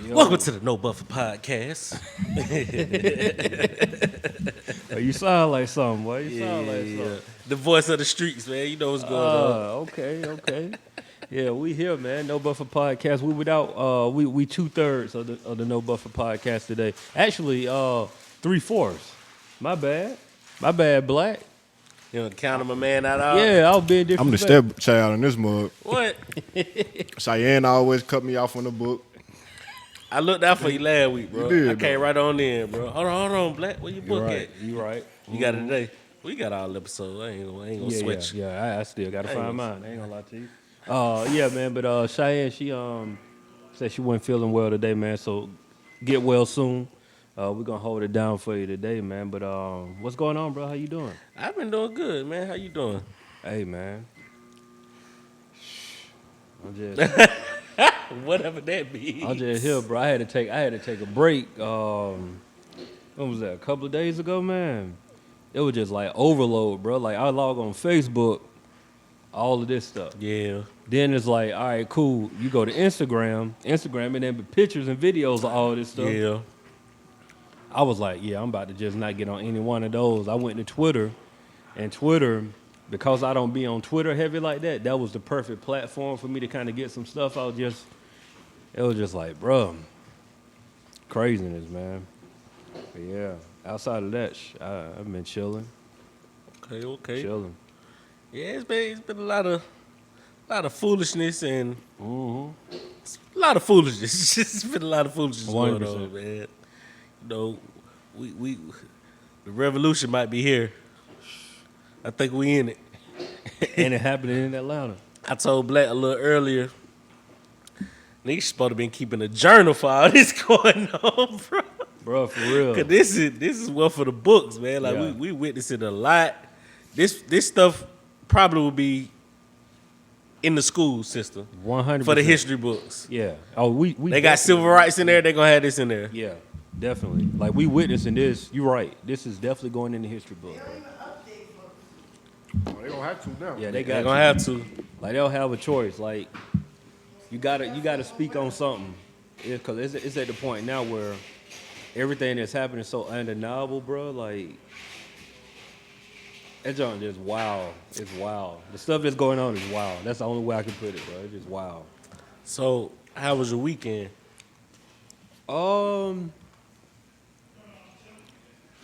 Yo. Welcome to the No Buffer Podcast. You sound like something, boy. You sound like something. The voice of the streets, man. You know what's going on. Okay. Yeah, we here, man. No Buffer Podcast. We without we 2/3 of the No Buffer Podcast today. Actually, 3/4. My bad, Black. You know, counting my man out. Yeah, I was being different. I'm the stepchild in this mug. What? Cheyenne always cut me off on the book. I looked out for you last week, bro. You did, I came bro. right on in, bro. Hold on, Black. Where you book at? You right. You got it today. We got all episodes. I ain't gonna switch. Yeah. I still gotta find mine. I ain't gonna lie to you. Yeah, man. But Cheyenne, she said she wasn't feeling well today, man. So get well soon. We're gonna hold it down for you today, man. But what's going on, bro? How you doing? I've been doing good, man. How you doing? Hey, man. I'm just Whatever that means. I'm just here, bro. I had to take a break. When was that? A couple of days ago, man. It was just like overload, bro. Like I log on Facebook, all of this stuff. Yeah. Then it's like, all right, cool. You go to Instagram, and then pictures and videos of all this stuff. Yeah. I was like, yeah, I'm about to just not get on any one of those. I went to Twitter, and Twitter, because I don't be on Twitter heavy like that, that was the perfect platform for me to kind of get some stuff. It was just like, bro, craziness, man. But yeah, outside of that, I've been chilling. Okay. Chilling. Yeah, it's been a lot of foolishness and Mm-hmm. a lot of foolishness. It's been a lot of foolishness going 100%. on, man. You know, we the revolution might be here. I think we in it. And it happened in Atlanta. I told Black a little earlier. Niggas supposed to been keeping a journal for all this going on, bro. Bro, for real. Cause this is one for the books, man. Like Yeah. we witnessing a lot. This stuff probably will be in the school system 100%. for the history books. Yeah. Oh, we They got civil rights in there. They gonna have this in there. Yeah, definitely. Like we witnessing this. You're right. This is definitely going in the history book. Bro. Oh, they don't have to now. Yeah, They got gonna to. have to. Like they'll have a choice. Like you gotta speak on something, because it's at the point now where everything that's happening is so undeniable, bro. Like that junk just wild. It's wild. The stuff that's going on is wild. That's the only way I can put it, bro. It's just wild. So, how was your weekend?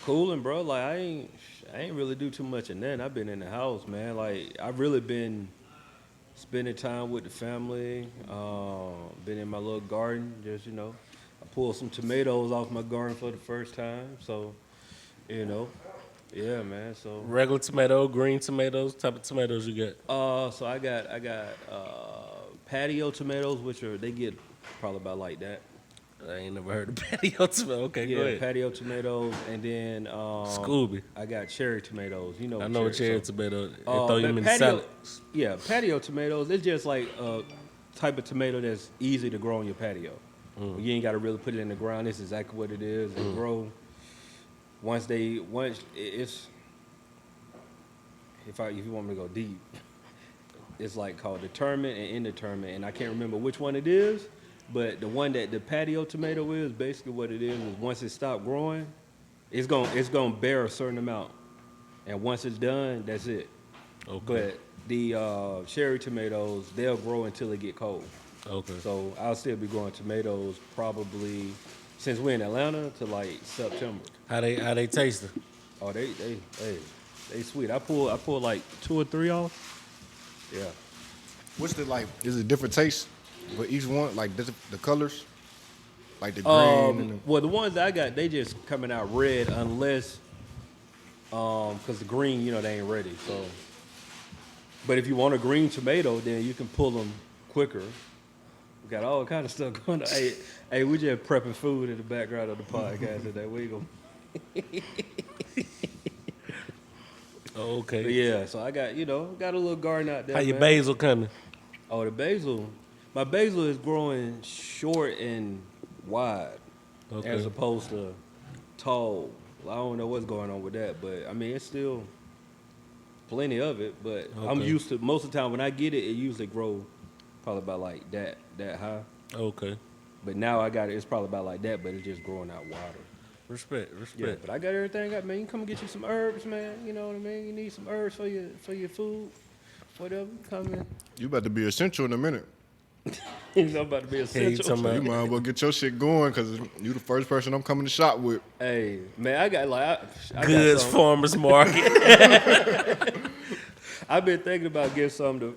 Cooling, bro. Like I ain't really do too much in that. I've been in the house, man. Like I've really been spending time with the family. Been in my little garden, just I pulled some tomatoes off my garden for the first time. So, yeah, man. So, Regular tomato, green tomatoes, type of tomatoes you got? so I got patio tomatoes, which they get probably about like that. I ain't never heard of patio tomato. Okay, go Yeah, ahead. patio tomatoes, and then Scooby. I got cherry tomatoes. You know, I know a cherry so- tomato. They throw them in patio, salads. Yeah, patio tomatoes. It's just like a type of tomato that's easy to grow on your patio. You ain't got to really put it in the ground. This is exactly what it is. They grow. Once it's if you want me to go deep, it's like called determined and indeterminate, and I can't remember which one it is. But the one that the patio tomato is, basically what it is once it stops growing, it's gonna bear a certain amount, and once it's done, that's it. Okay. But the cherry tomatoes, they'll grow until they get cold. Okay. So I'll still be growing tomatoes probably since we're in Atlanta to like September. How they tasting? Oh, they sweet. I pull like 2 or 3 off. Yeah. What's the is it different taste for each one? Like the colors? Like the green and Well, the ones that I got, they just coming out red unless, because the green, they ain't ready. So, but if you want a green tomato, then you can pull them quicker. We got all kind of stuff going on. Hey, we just prepping food in the background of the podcast today. We go. Oh, okay. But yeah, so I got got a little garden out there. How your man. basil coming? Oh, the basil. My basil is growing short and wide, as opposed to tall. I don't know what's going on with that, but I mean it's still plenty of it. But I'm used to most of the time when I get it, it usually grow probably about like that high. Okay. But now I got it. It's probably about like that, but it's just growing out wider. Respect. Yeah, but I got everything. Man, you come get you some herbs, man. You know what I mean? You need some herbs for your food, whatever. Come in. You about to be essential in a minute. I'm about to be essential. talking So you about- might as well get your shit going because you the first person I'm coming to shop with. Hey, man, I got like I Goods got farmers market. I've been thinking about getting something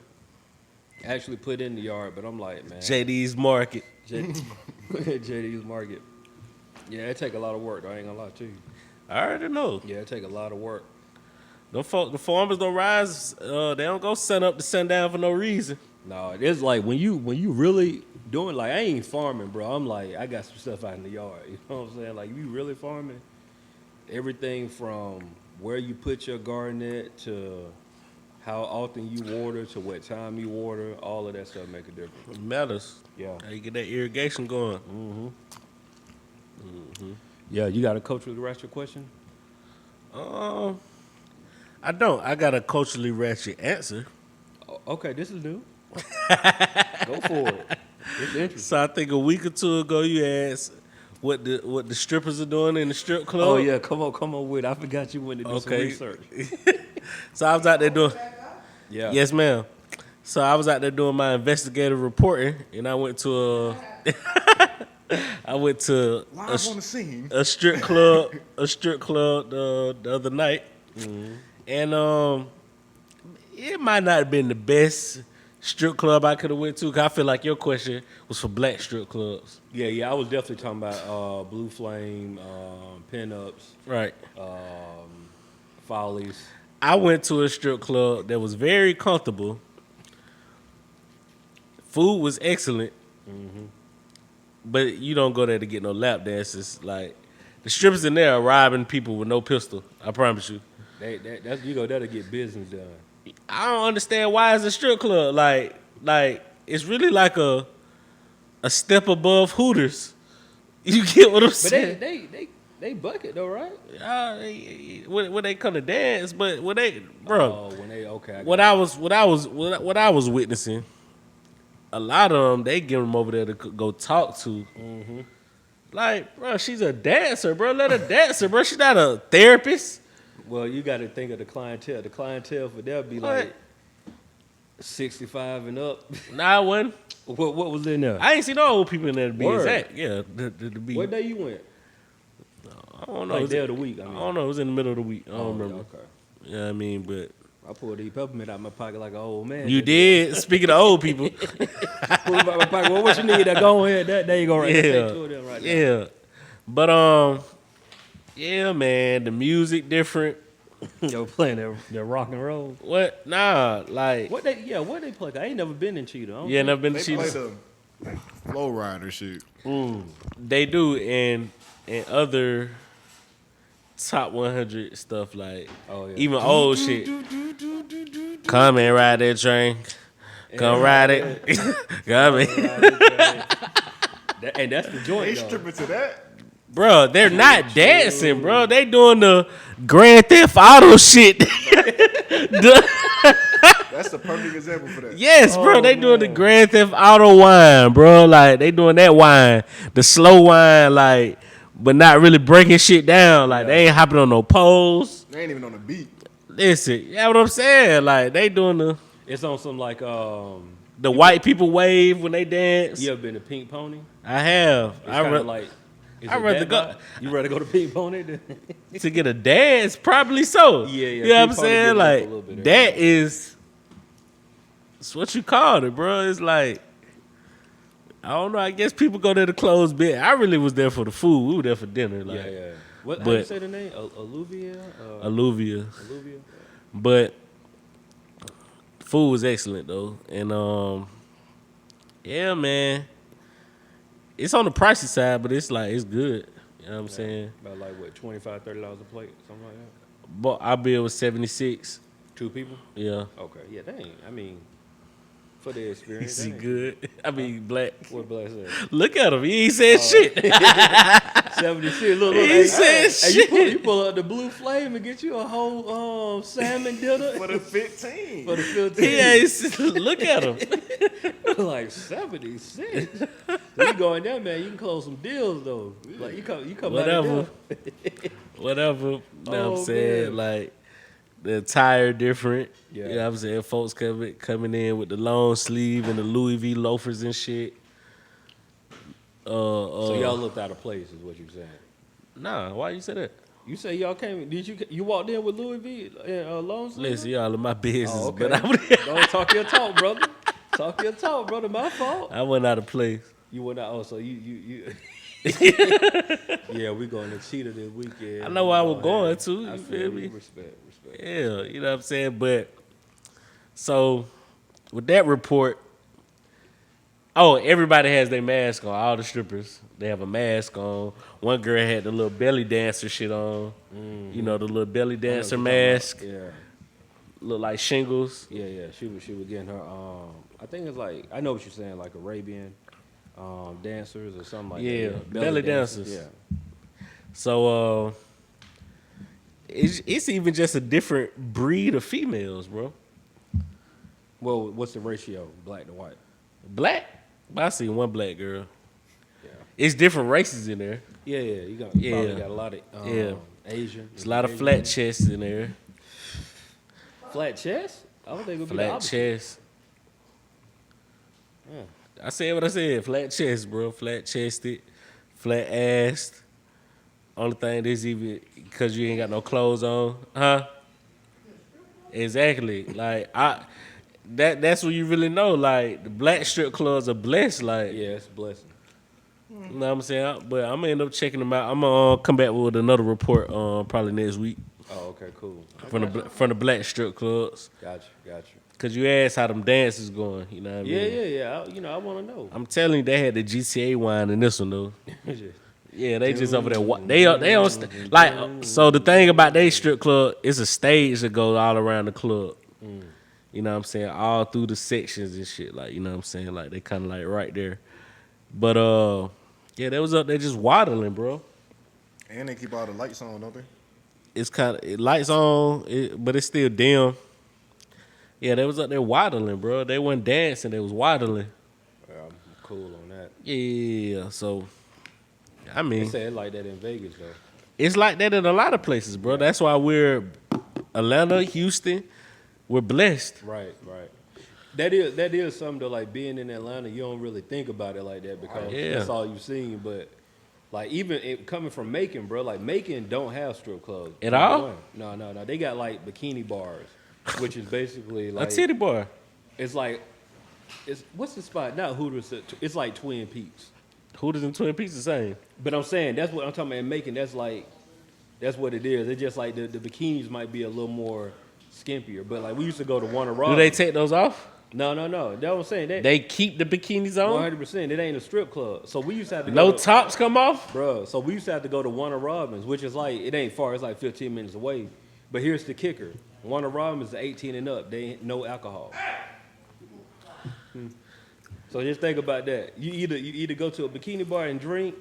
to actually put in the yard, but I'm like, man, JD's market. JD's Market. Yeah, it take a lot of work. Though. I ain't gonna lie to you. I already know. Yeah, it take a lot of work. The farmers don't rise. They don't go sun up to sundown for no reason. No, it's like when you really doing like I ain't farming, bro. I'm like I got some stuff out in the yard. You know what I'm saying? Like you really farming, everything from where you put your garden at to how often you water to what time you water. All of that stuff make a difference. It matters. Yeah. How you get that irrigation going? Yeah, you got a culturally ratchet question? I don't. I got a culturally ratchet answer. Okay, this is new. Go for it. It's interesting. So I think a week or two ago you asked what the strippers are doing in the strip club. Oh yeah, come on with it. I forgot you went to do some Okay. research. So I was out there doing. Yeah. Yes, ma'am. So I was out there doing my investigative reporting, and I went to Live on the scene. a strip club the other night, and it might not have been the best strip club I could have went to. Cause I feel like your question was for black strip clubs, Yeah, I was definitely talking about Blue Flame, pinups, right? follies. I went to a strip club that was very comfortable. Food was excellent, but you don't go there to get no lap dances. Like the strippers in there are robbing people with no pistol. I promise you. That's you go there to get business done. I don't understand why it's a strip club. Like it's really like a step above Hooters. You get what I'm But saying? they bucket though, right? When they come to dance, but when they, bro, Oh, when they okay. what I was witnessing, a lot of them they give them over there to go talk to. Like, bro, she's a dancer, bro. Let her dance, bro. She's not a therapist. Well, you got to think of the clientele. The clientele for them be What? like 65 and up. Nah, I wasn't. What was in there? I ain't seen no old people in there to be Word. exact. Yeah, to be. What day you went? I don't know. Like It day was- of the week. I I mean. don't know. It was in the middle of the week. I don't Oh, remember. Okay. You know what I mean? But I pulled the peppermint out of my pocket like an old man. you did. Speaking of old people, Pulled it out of my pocket. Well, what you need? Go ahead. There you go. Right there. Take two of them right there. yeah. But yeah, man. The music different. Yo, playing that rock and roll. What? Nah, like What they play? I ain't never been in Cheetah. I don't yeah, think- never been to They play Cheetahs. the flow rider shit. They do, and other top 100 stuff like Oh, yeah. even old shit. Come and ride that train. Come ride it. Come in. And that's the joint. They though. stripping to that. Bro, they're not dancing, bro. They doing the Grand Theft Auto shit. That's the perfect example for that. Yes, bro. They doing the man. Grand Theft Auto wine, bro. Like they doing that wine, the slow wine, like, but not really breaking shit down. Like they ain't hopping on no poles. They ain't even on the beat. Listen, yeah, what I'm saying. Like they doing It's on some like the white people wave when they dance. you ever been to Pink Pony? I have. It's I kind re- of like. Is I'd it rather that go- vibe? You rather go to Pink Pony than to get a dance, probably so. Yeah, You know what I'm people probably saying? get it up a Like little bit that every is. It's what you called it, bro. It's like I don't know. I guess people go there to close bit. I really was there for the food. We were there for dinner. Like yeah. What? How you But- say the name? Alluvia. Alluvia. Alluvia. But food was excellent though, and yeah, man, it's on the pricey side, but it's like it's good. You know what I'm saying? About like what, $25, $30 a plate, something like that. But our bill was 76. 2 people. Yeah, Okay, yeah, that ain't. I mean, for the experience. is he that ain't- good? I mean, black. What Black said? Look at him. He ain't said shit. 76. Look. He Hey, said shit. you pull up the Blue Flame and get you a whole salmon dinner For the 15. for the 15. He ain't look at him. Like 76. You going there, man? You can close some deals though. Like you come Whatever. out of there. Whatever. You know what Oh, I'm saying? man. Like the attire different. Yeah. You know what I'm saying? Folks coming in with the long sleeve and the Louis V loafers and shit. So y'all looked out of place, is what you're saying. Nah, why you say that? You say y'all came? Did you walked in with Louis V and long sleeve? Listen, y'all in my business, Oh, okay. but Don't talk your talk, brother. Talk your talk, brother. My fault. I went out of place. You went out. Oh, so you. Yeah, we going to Cheetah this weekend. I know where I was going to. You feel me? Respect. Yeah, you know what I'm saying? But so with that report, everybody has their mask on. All the strippers, they have a mask on. One girl had the little belly dancer shit on. Mm-hmm. You know, the little belly dancer I know what you're mask. talking about. Look like shingles. Yeah. She was getting her. I think it's like I know what you're saying, like Arabian dancers or something like that. Yeah, belly dancers. Yeah. So it's even just a different breed of females, bro. Well, what's the ratio, black to white? Black? I see one black girl. Yeah. It's different races in there. Yeah. You Yeah. probably got a lot of Yeah. Asian. There's a lot of flat chests in there. Flat chest? I don't think it would be the Flat opposite. chest. Yeah. I said what I said. Flat chest, bro. Flat chested, flat assed. Only thing is even because you ain't got no clothes on, huh? Exactly. Like that's what you really know. Like the black strip clubs are blessed. Like Yeah, it's a blessing. you know what I'm saying. But I'm gonna end up checking them out. I'm gonna come back with another report probably next week Oh, okay, cool. from the black strip clubs. Gotcha. Cause you asked how them dances going. You know what I mean? Yeah. I want to know. I'm telling you, they had the GTA wine in this one though. Just- Yeah, they just over there. They on like so. The thing about they strip club is a stage that goes all around the club. You know what I'm saying? All through the sections and shit. Like you know what I'm saying? Like they kind of like right there. But yeah, they was up there just waddling, bro. And they keep all the lights on, don't they? It's kind of lights on, but it's still dim. Yeah, they was up there waddling, bro. They wasn't dancing. They was waddling. I'm cool on that. Yeah, so I They mean, say it like that in Vegas though. it's like that in a lot of places, bro. That's why we're Atlanta, Houston. We're blessed. Right. That is something to like being in Atlanta. You don't really think about it like that because Yeah. that's all you've seen. But like even it coming from Macon, bro. Like Macon don't have strip clubs At all? No. They got like bikini bars, which is basically A like titty bar. it's like it's what's the spot? Not Hooters. It's like Twin Peaks. Hooters and Twin Peaks the same. But I'm saying that's what I'm talking about in Macon. That's what it is. It's just like the bikinis might be a little more skimpier. But like we used to go to Warner Robins. Do they take those off? No. That's what I'm saying. They keep the bikinis on? 100%. It ain't a strip club. So we used to have to No go to, tops come off? Bruh, so we used to have to go to Warner Robins, which is like, it ain't far. It's like 15 minutes away. But here's the kicker. Warner Robins is 18 and up. They ain't no alcohol. So just think about that. You either go to a bikini bar and drink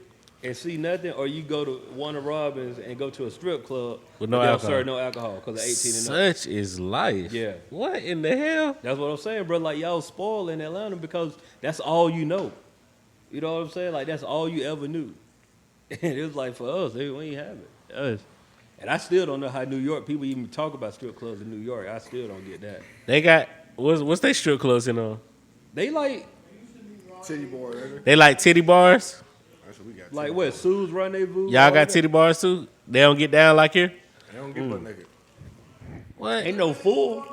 and see nothing, or you go to Warner Robins and go to a strip club With no but they don't alcohol. serve no alcohol because they're 18 and up. Such is life. Yeah. What in the hell? That's what I'm saying, bro. Like, y'all spoiled in Atlanta because that's all you know. You know what I'm saying? Like, that's all you ever knew. And it was like, for us, we ain't have it. And I still don't know how New York, people even talk about strip clubs in New York. I still don't get that. They got, what's they strip clubs in on? They like Titty boy, nigga. They like titty bars? That's what we got. Like what? Sue's Rendezvous? Y'all got titty bars too? They don't get down like here? They don't get butt naked. What? Ain't no fool.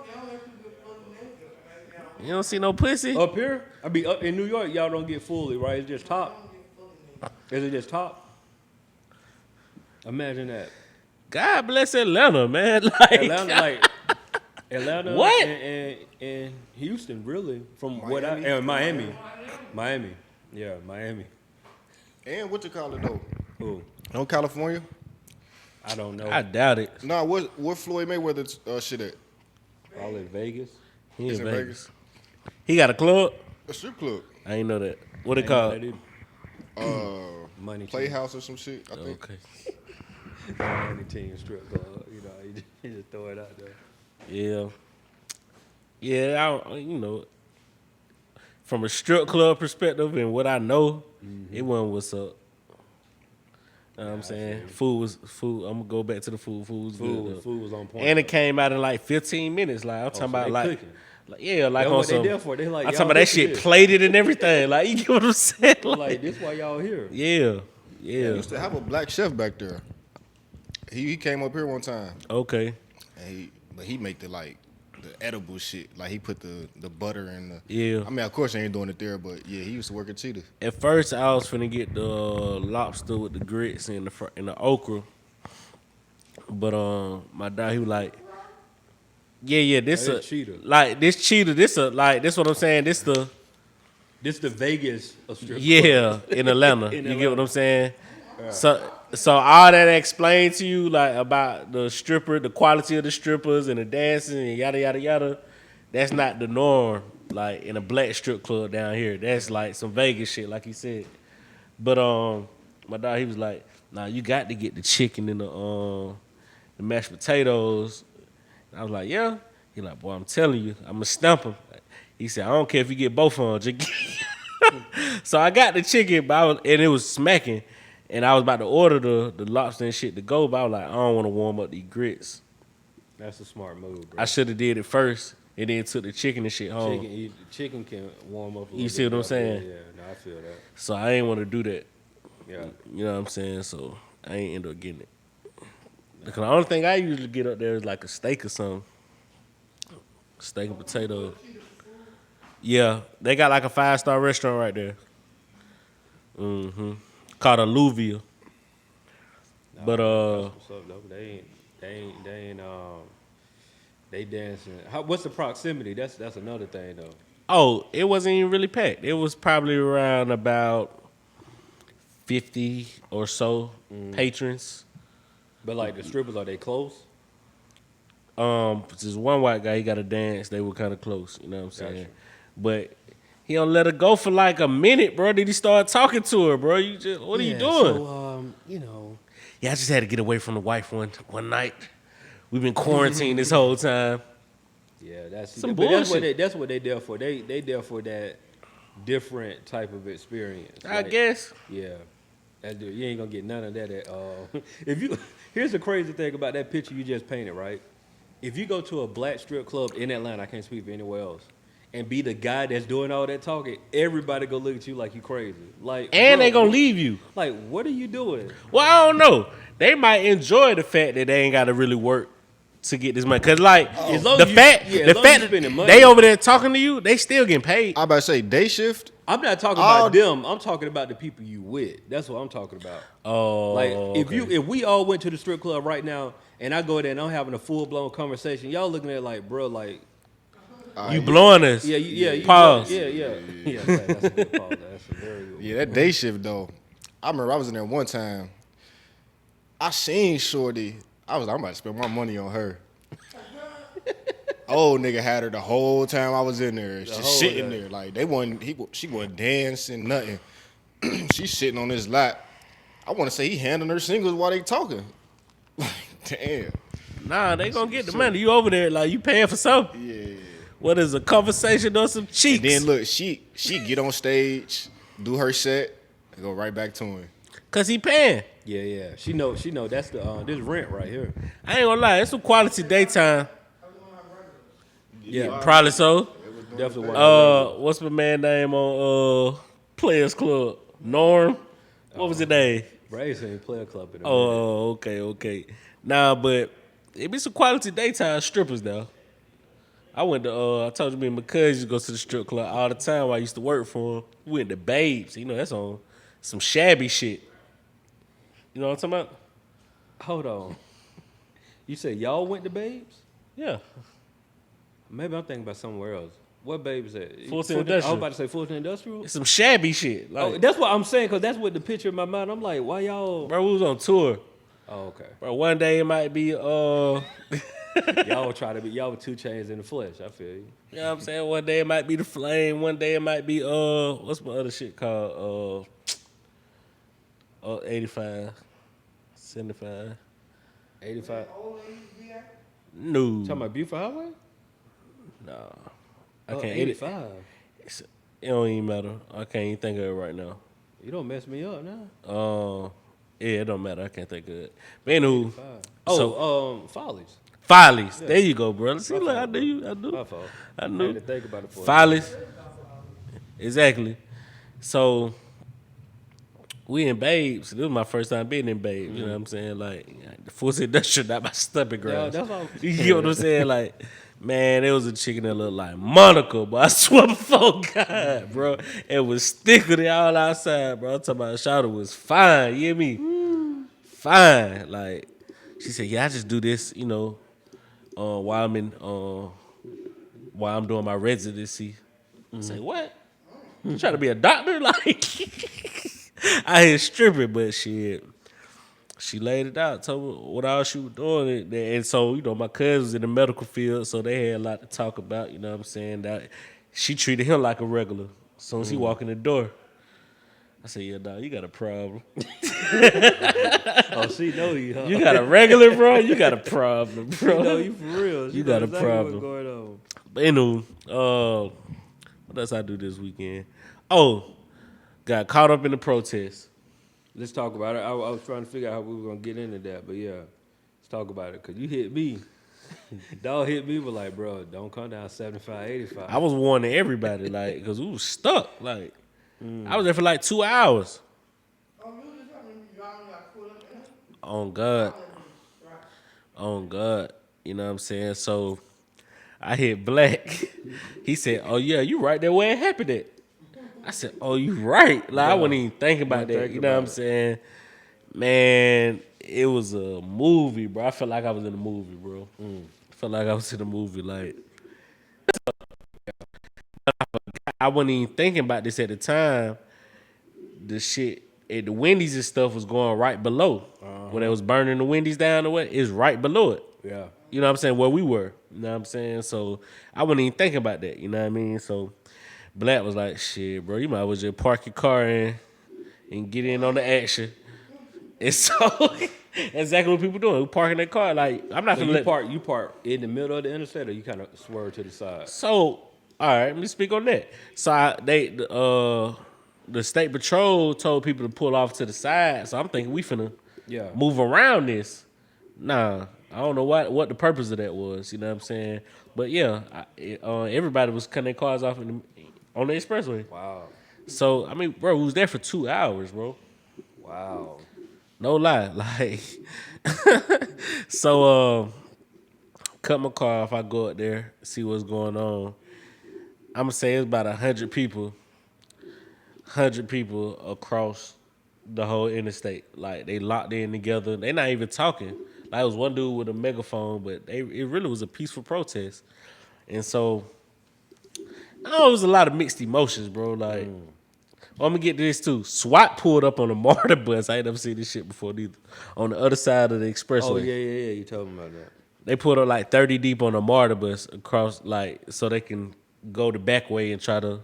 You don't see no pussy? Up here? I mean, up in New York, y'all don't get fully, right? It's just top. Is it just top? Imagine that. God bless Atlanta, man. Like, Atlanta What? and Houston, really. From Miami? what I and Miami. Yeah, Miami. And what you call it though? Who? On California? I don't know. I doubt it. Nah, what Floyd Mayweather shit at? Probably Vegas. He It's in in Vegas. Vegas. He got a club? A strip club. I ain't know that. What it Ain't know called? that either. Money Playhouse or some shit. I think. Okay. Money team strip club. You just throw it out there. Yeah. Yeah, from a strip club perspective and what I know, it wasn't what's up. Know what I'm saying? Food was food. I'm gonna go back to the food. Food was good. Food was on point. And it came out in like 15 minutes. Like I'm talking about they like cooking. yeah, like That's on what some. they there for. They like, I'm y'all talking about that look at shit this. plated and everything. Like you get what I'm saying? Like this why y'all here. Yeah. They Yeah. used to have a black chef back there. He came up here one time. Okay. And he make the edible shit. Like he put the butter in the. Yeah. I mean, of course, I ain't doing it there, but yeah, he used to work at Cheetah. At first, I was finna get the lobster with the grits and the okra, but my dad he was like, yeah, this That a is cheetah. like this cheetah, this what I'm saying, this the Vegas of strip club. yeah in Atlanta. In You get what Atlanta. I'm saying? So all that explained to you like about the stripper, the quality of the strippers and the dancing and yada yada yada. That's not the norm. Like in a black strip club down here, that's like some Vegas shit, like he said. But my dog he was like, "Nah, you got to get the chicken and the mashed potatoes." And I was like, "Yeah." He like, "Boy, I'm telling you, I'm gonna stump him." He said, "I don't care if you get both of them." So I got the chicken, and it was smacking. And I was about to order the lobster and shit to go, but I was like, I don't want to warm up these grits. That's a smart move, bro. I should have did it first and then took the chicken and shit home. Chicken can warm up a little You see bit what I'm better. saying? Yeah, no, I feel that. So I ain't want to do that. Yeah. You know what I'm saying? So I ain't end up getting it. Because the only thing I usually get up there is like a steak or something. Steak and potato. Yeah, they got like a 5-star restaurant right there. Mm-hmm. Called Alluvia. But That's what's up, though. They dancing. What's the proximity? That's another thing though. oh, it wasn't even really packed. It was probably around about 50 or so patrons. But like the strippers, are they close? Just one white guy, he got to dance. They were kind of close, you know what I'm saying? Gotcha. But he don't let her go for like a minute, bro. Then he started talking to her, bro. What are you doing? So, Yeah, I just had to get away from the wife one night. We've been quarantined this whole time. yeah, that's Some but bullshit. That's what they there for. They there for that different type of experience. I Like, guess. Yeah. You ain't gonna get none of that at here's the crazy thing about that picture you just painted, right? If you go to a black strip club in Atlanta, I can't speak for anywhere else, and be the guy that's doing all that talking, everybody go look at you like you crazy. Like, And bro, they gonna leave you. Like, what are you doing? Well, I don't know. They might enjoy the fact that they ain't got to really work to get this money. Cause like As long the as you- fact, yeah, as the long as fact you spending that money. they over there talking to you, they still getting paid. I about to say day shift. I'm not talking All- about them. I'm talking about the people you with. That's what I'm talking about. Oh, Like okay. if we all went to the strip club right now and I go there and I'm having a full blown conversation, y'all looking at it like, bro, like you blowing us. you Pause. Yeah. That's a good pause. That's a very good. Yeah, that day shift though. I remember I was in there one time. I seen Shorty. I'm about to spend my money on her. Old nigga had her the whole time I was in there. Just whole sitting day. there. Like she wasn't dancing, nothing. She's sitting on his lap. I want to say he handing her singles while they talking. Like, damn. Nah, they gonna get the money. You over there like you paying for something. Yeah. What is a conversation or some cheeks? And then look, she get on stage, do her set, and go right back to him. Cause he paying. Yeah. She know that's the this rent right here. I ain't gonna lie, it's some quality daytime. Yeah. Probably so. Definitely one. What's my man name on Players Club? Norm. What was his name? Braves ain't play a club in a minute. Oh, okay. Nah, but it be some quality daytime strippers though. I went to I told you me and my cousin used to go to the strip club all the time while I used to work for him. We went to Babes. You know, that's on some shabby shit. You know what I'm talking about? Hold on. You said y'all went to Babes? Yeah. Maybe I'm thinking about somewhere else. What Babes at? Fulton I Industrial. was about to say Fulton Industrial. It's some shabby shit. Like, Oh, that's what I'm saying, because that's what the picture in my mind. I'm like, why y'all? bro, we was on tour. Oh, okay. Bro, one day it might be Y'all were 2 chains in the flesh. I feel you. you know what I'm saying? One day it might be the Flame. One day it might be what's my other shit called? 85, 75. 85. No. Talking about Buford Highway? No. I Oh, can't. 85. It don't even matter. I can't even think of it right now. You don't mess me up now. Yeah, it don't matter. I can't think of it. But anywho, 85. so Follies. Follies. There you go, bro. See, My look, fault, I bro. knew. I knew. My fault. I I knew. had to think about it for a Follies. Exactly. So we in Babes. This was my first time being in Babes. You know what I'm saying? Like the full industrial, not my stomping Yeah, grounds. that's all. You know what I'm saying? Like, man, there was a chicken that looked like Monica, but I swear before God, bro, it was thicker than all outside, bro. I'm talking about Shawty was fine. You hear me? Fine. Like, she said, yeah, I just do this, you know, while I'm doing my residency. I say, what? You trying to be a doctor? Like, I ain't stripping, but shit. She laid it out, told me what all she was doing. And so, you know, my cousin was in the medical field, so they had a lot to talk about, you know what I'm saying? That she treated him like a regular. As soon as he walked in the door, I said, yeah, dog, you got a problem. Oh, she know you, huh? You got a regular, bro? You got a problem, She know bro. you for real. She You know got a exactly problem. What's going on. But anywho, what else I do this weekend? Oh, got caught up in the protest. Let's talk about it. I was trying to figure out how we were gonna get into that, but yeah, let's talk about it. Cause you hit me. Dog hit me with like, bro, don't come down 75, 85. I was warning everybody, like, because we was stuck. Like, I was there for like 2 hours. On God. On God. You know what I'm saying? So I hit Black. He said, oh, yeah, you right there where it happened at. I said, oh, you right. Like, I wasn't even thinking about that. You know what I'm saying? Man, it was a movie, bro. I felt like I was in a movie, bro. I felt like I was in a movie. Like, I wasn't even thinking about this at the time. The shit at the Wendy's and stuff was going right below. When they was burning the Wendy's down the way, it's right below it. Yeah. You know what I'm saying? Where we were. You know what I'm saying? So I wasn't even thinking about that. You know what I mean? So Black was like, shit, bro, you might as well just park your car and get in on the action. And so exactly what people doing. We parking their car. Like, I'm not So gonna you park in the middle of the interstate, or you kind of swerve to the side. So, all right, let me speak on that. So the state patrol told people to pull off to the side. So I'm thinking we finna move around this. Nah, I don't know what the purpose of that was. You know what I'm saying? But yeah, everybody was cutting their cars off on the expressway. Wow. So I mean, bro, we was there for 2 hours, bro. Wow. No lie, like. So cut my car off. I go up there, see what's going on. I'm gonna say it's about 100 people. 100 people across the whole interstate. Like, they locked in together. They not even talking. Like, it was one dude with a megaphone, but it really was a peaceful protest. And so, I know it was a lot of mixed emotions, bro. Like, I'm gonna get to this too. SWAT pulled up on a MARTA bus. I ain't never seen this shit before neither. On the other side of the expressway. Oh yeah. You told me about that. They pulled up like 30 deep on a MARTA bus across, like, so they can go the back way and try to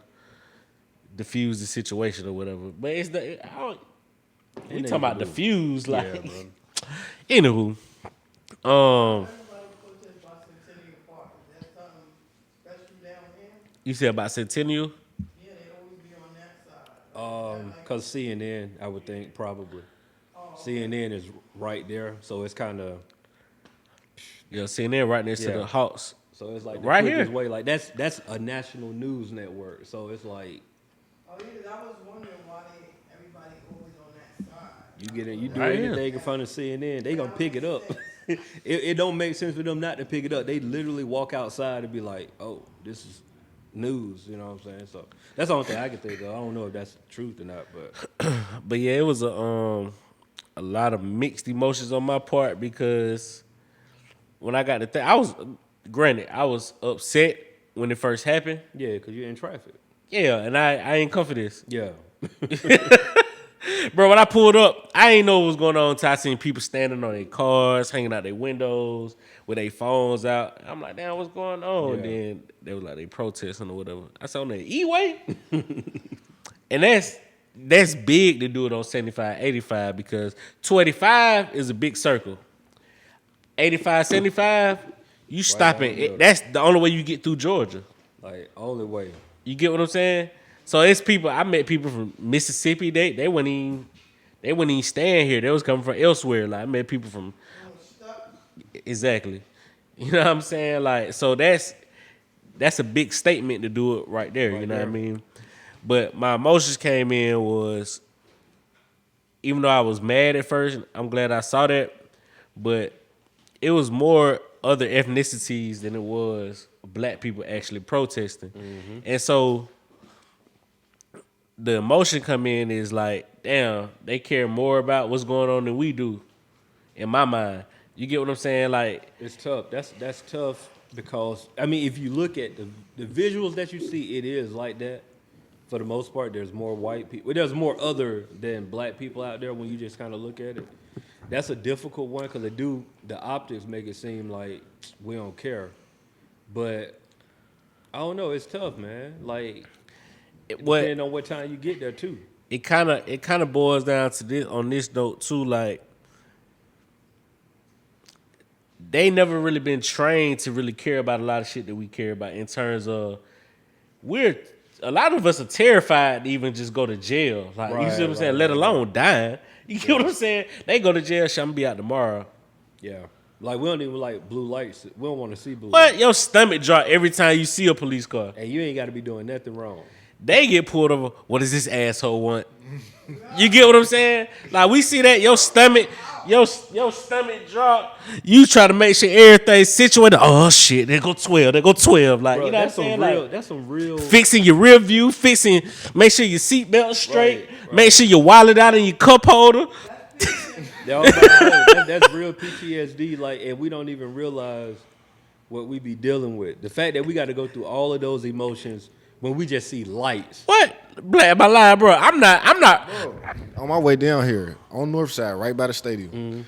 diffuse the situation or whatever. But it's we talking about diffuse, like. Yeah, Anywho, you said about Centennial? Cause CNN, I would think probably. CNN is right there, so it's kind of. Yeah, CNN right next to the Hawks. So it's like the Right quickest here. way. Like that's a national news network. So it's like Oh yeah, I was wondering why everybody always on that side. you get it, you do Right here. anything in front of CNN, they gonna pick it up. it don't make sense for them not to pick it up. They literally walk outside and be like, "Oh, this is news." You know what I'm saying? So that's the only thing I can think of. I don't know if that's the truth or not, but But yeah, it was a lot of mixed emotions on my part because when I got the thing, I was upset when it first happened. yeah, cause you're in traffic. Yeah, and I ain't come for this. Yeah, Bro, when I pulled up, I ain't know what was going on until I seen people standing on their cars, hanging out their windows, with their phones out. I'm like, damn, what's going on? And Yeah. then they was like, they protesting or whatever. I said, on the E-way? And that's that's big to do it on 75, 85 because 285 is a big circle. 85, 75, you stopping. down the That's the only way you get through Georgia. Like, only way. You get what I'm saying? So it's people. I met people from Mississippi. They wouldn't even stand here. They was coming from elsewhere. Like I met people from exactly. You know what I'm saying? Like so that's a big statement to do it right there. You know what I mean? But my emotions came in was even though I was mad at first, I'm glad I saw that. But it was more other ethnicities than it was black people actually protesting. Mm-hmm. And so the emotion come in is like, damn, they care more about what's going on than we do in my mind. You get what I'm saying? Like it's tough. That's tough because I mean, if you look at the visuals that you see, it is like that. For the most part, there's more white people. There's more other than black people out there when you just kind of look at it. That's a difficult one because the optics make it seem like we don't care. But I don't know. It's tough, man. Like depending on what time you get there too. It kind of boils down to this on this note too. Like they never really been trained to really care about a lot of shit that we care about in terms of a lot of us are terrified to even just go to jail. Like you see what I'm saying? Let alone dying. You get what I'm saying? They go to jail, I'm gonna be out tomorrow. Yeah. Like we don't even like blue lights. We don't want to see blue But lights. your stomach drop every time you see a police car. And you ain't gotta be doing nothing wrong. They get pulled over. What does this asshole want? You get what I'm saying? Like we see that your stomach drop. You try to make sure everything's situated. Oh shit, they go 12. They go 12. Like Bro, you know what I'm saying? That's some real Fixing your rear view, make sure your seatbelt straight, Right. make sure your wallet out in your cup holder. That's real PTSD. Like, and we don't even realize what we be dealing with. The fact that we got to go through all of those emotions when we just see lights. What? Black my line, bro. I'm not. Bro, on my way down here, on North Side, right by the stadium,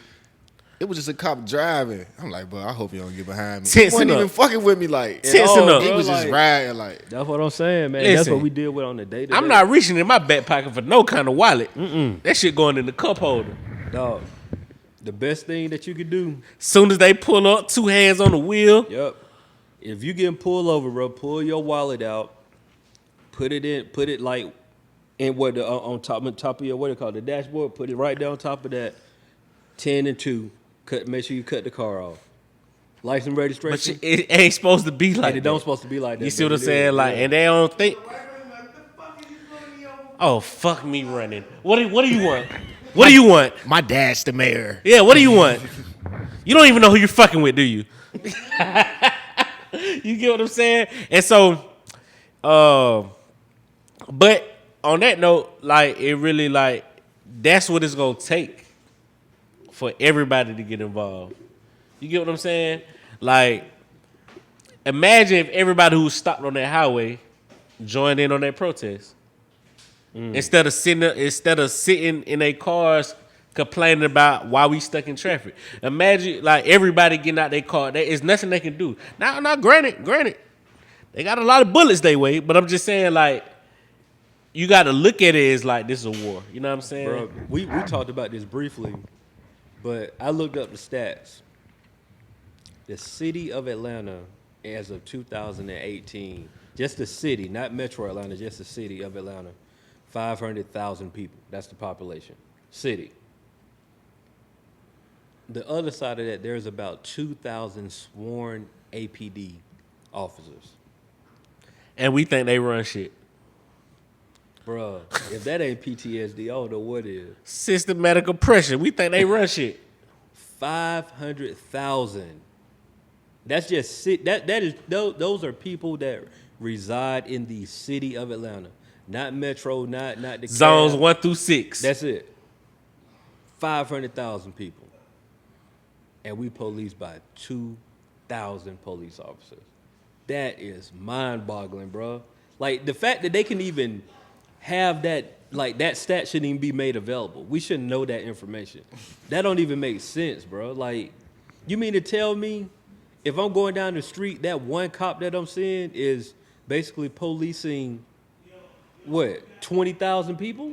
it was just a cop driving. I'm like, bro, I hope you don't get behind me. He Tensing wasn't up. even fucking with me like. Tensing up. He was Bro, just like- riding like. That's what I'm saying, man. That's Listen. what we deal with on the day to day. I'm not reaching in my back pocket for no kind of wallet. That shit going in the cup holder. Dog. The best thing that you could do. Soon as they pull up, 2 hands on the wheel. Yep. If you getting pulled over, bro, pull your wallet out. Put it like in what on top of your what do you call it, the dashboard. Put it right there on top of that. 10 and 2. Make sure you cut the car off. License registration. But it ain't supposed to be like and it that. don't supposed to be like that. You see what but I'm it saying? is, Like, yeah. and they don't think, What the fuck is you pulling me over? oh, fuck me running. What do you want? What do you want? My dad's the mayor. Yeah, what do you want? You don't even know who you're fucking with, do you? You get what I'm saying? And so, but on that note, like, it really, like, that's what it's going to take for everybody to get involved. You get what I'm saying? Like, imagine if everybody who stopped on that highway joined in on that protest. Instead of sitting in their cars complaining about why we stuck in traffic. Imagine like everybody getting out their car. There's nothing they can do. Now, granted, they got a lot of bullets they way, but I'm just saying like you got to look at it as like this is a war. You know what I'm saying? Bro, we talked about this briefly, but I looked up the stats. The city of Atlanta, as of 2018, just the city, not Metro Atlanta, just the city of Atlanta, 500,000 people. That's the population. City. The other side of that, there's about 2,000 sworn APD officers. And we think they run shit. Bruh, if that ain't PTSD, I don't know what is. Systematic oppression. We think they run shit. 500,000. That's just those are people that reside in the city of Atlanta, not Metro, not the Zones cab. 1 through 6. That's it. 500,000 people, and we police by 2,000 police officers. That is mind-boggling, bro. Like the fact that they can even have that, like that stat shouldn't even be made available. We shouldn't know that information. That don't even make sense, bro. Like, you mean to tell me if I'm going down the street, that one cop that I'm seeing is basically policing what, 20,000 people?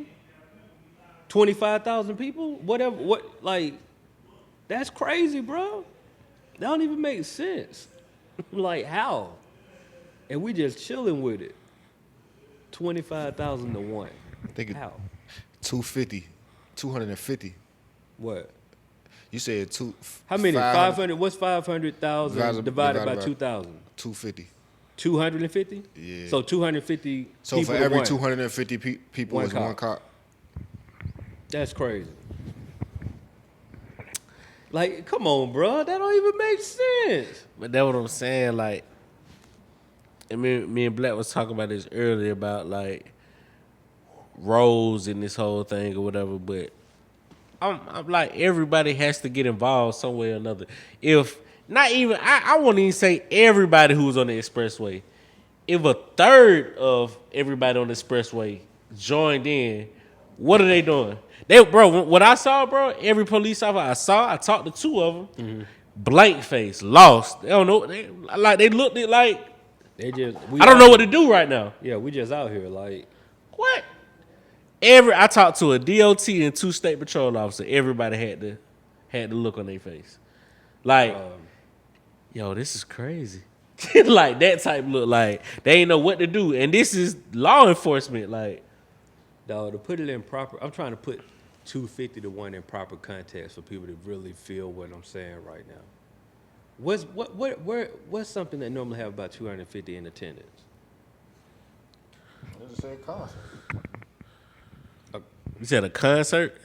25,000 people, whatever. What like? That's crazy, bro. That don't even make sense. Like how? And we just chilling with it. 25,000 to 1. I think How? 250. 250. What? You said two. How many? 500. What's 500,000 divided by by 2,000? 250. 250? Yeah. So 250 So people for to every one. 250 people One is one cop. cop. That's crazy. Like, come on, bro. That don't even make sense. But that's what I'm saying. Like, and me and Black was talking about this earlier about like roles in this whole thing or whatever. But I'm like, everybody has to get involved some way or another. If not even, I won't even say everybody who's on the expressway. If a third of everybody on the expressway joined in, what are they doing? Bro, what I saw, bro, every police officer I talked to 2 of them, blank face, lost. They don't know. They looked at like, They just. I don't know what to do right now. Yeah, we just out here. Like, What? I talked to a DOT and 2 state patrol officers. Everybody had the look on their face, like, yo, this is crazy. Like that type look. Like they ain't know what to do, and this is law enforcement. Like, dog, to put it in proper. I'm trying to put 250 to 1 in proper context for people to really feel what I'm saying right now. What's something that normally have about 250 in attendance? It's the same concert. you said a concert.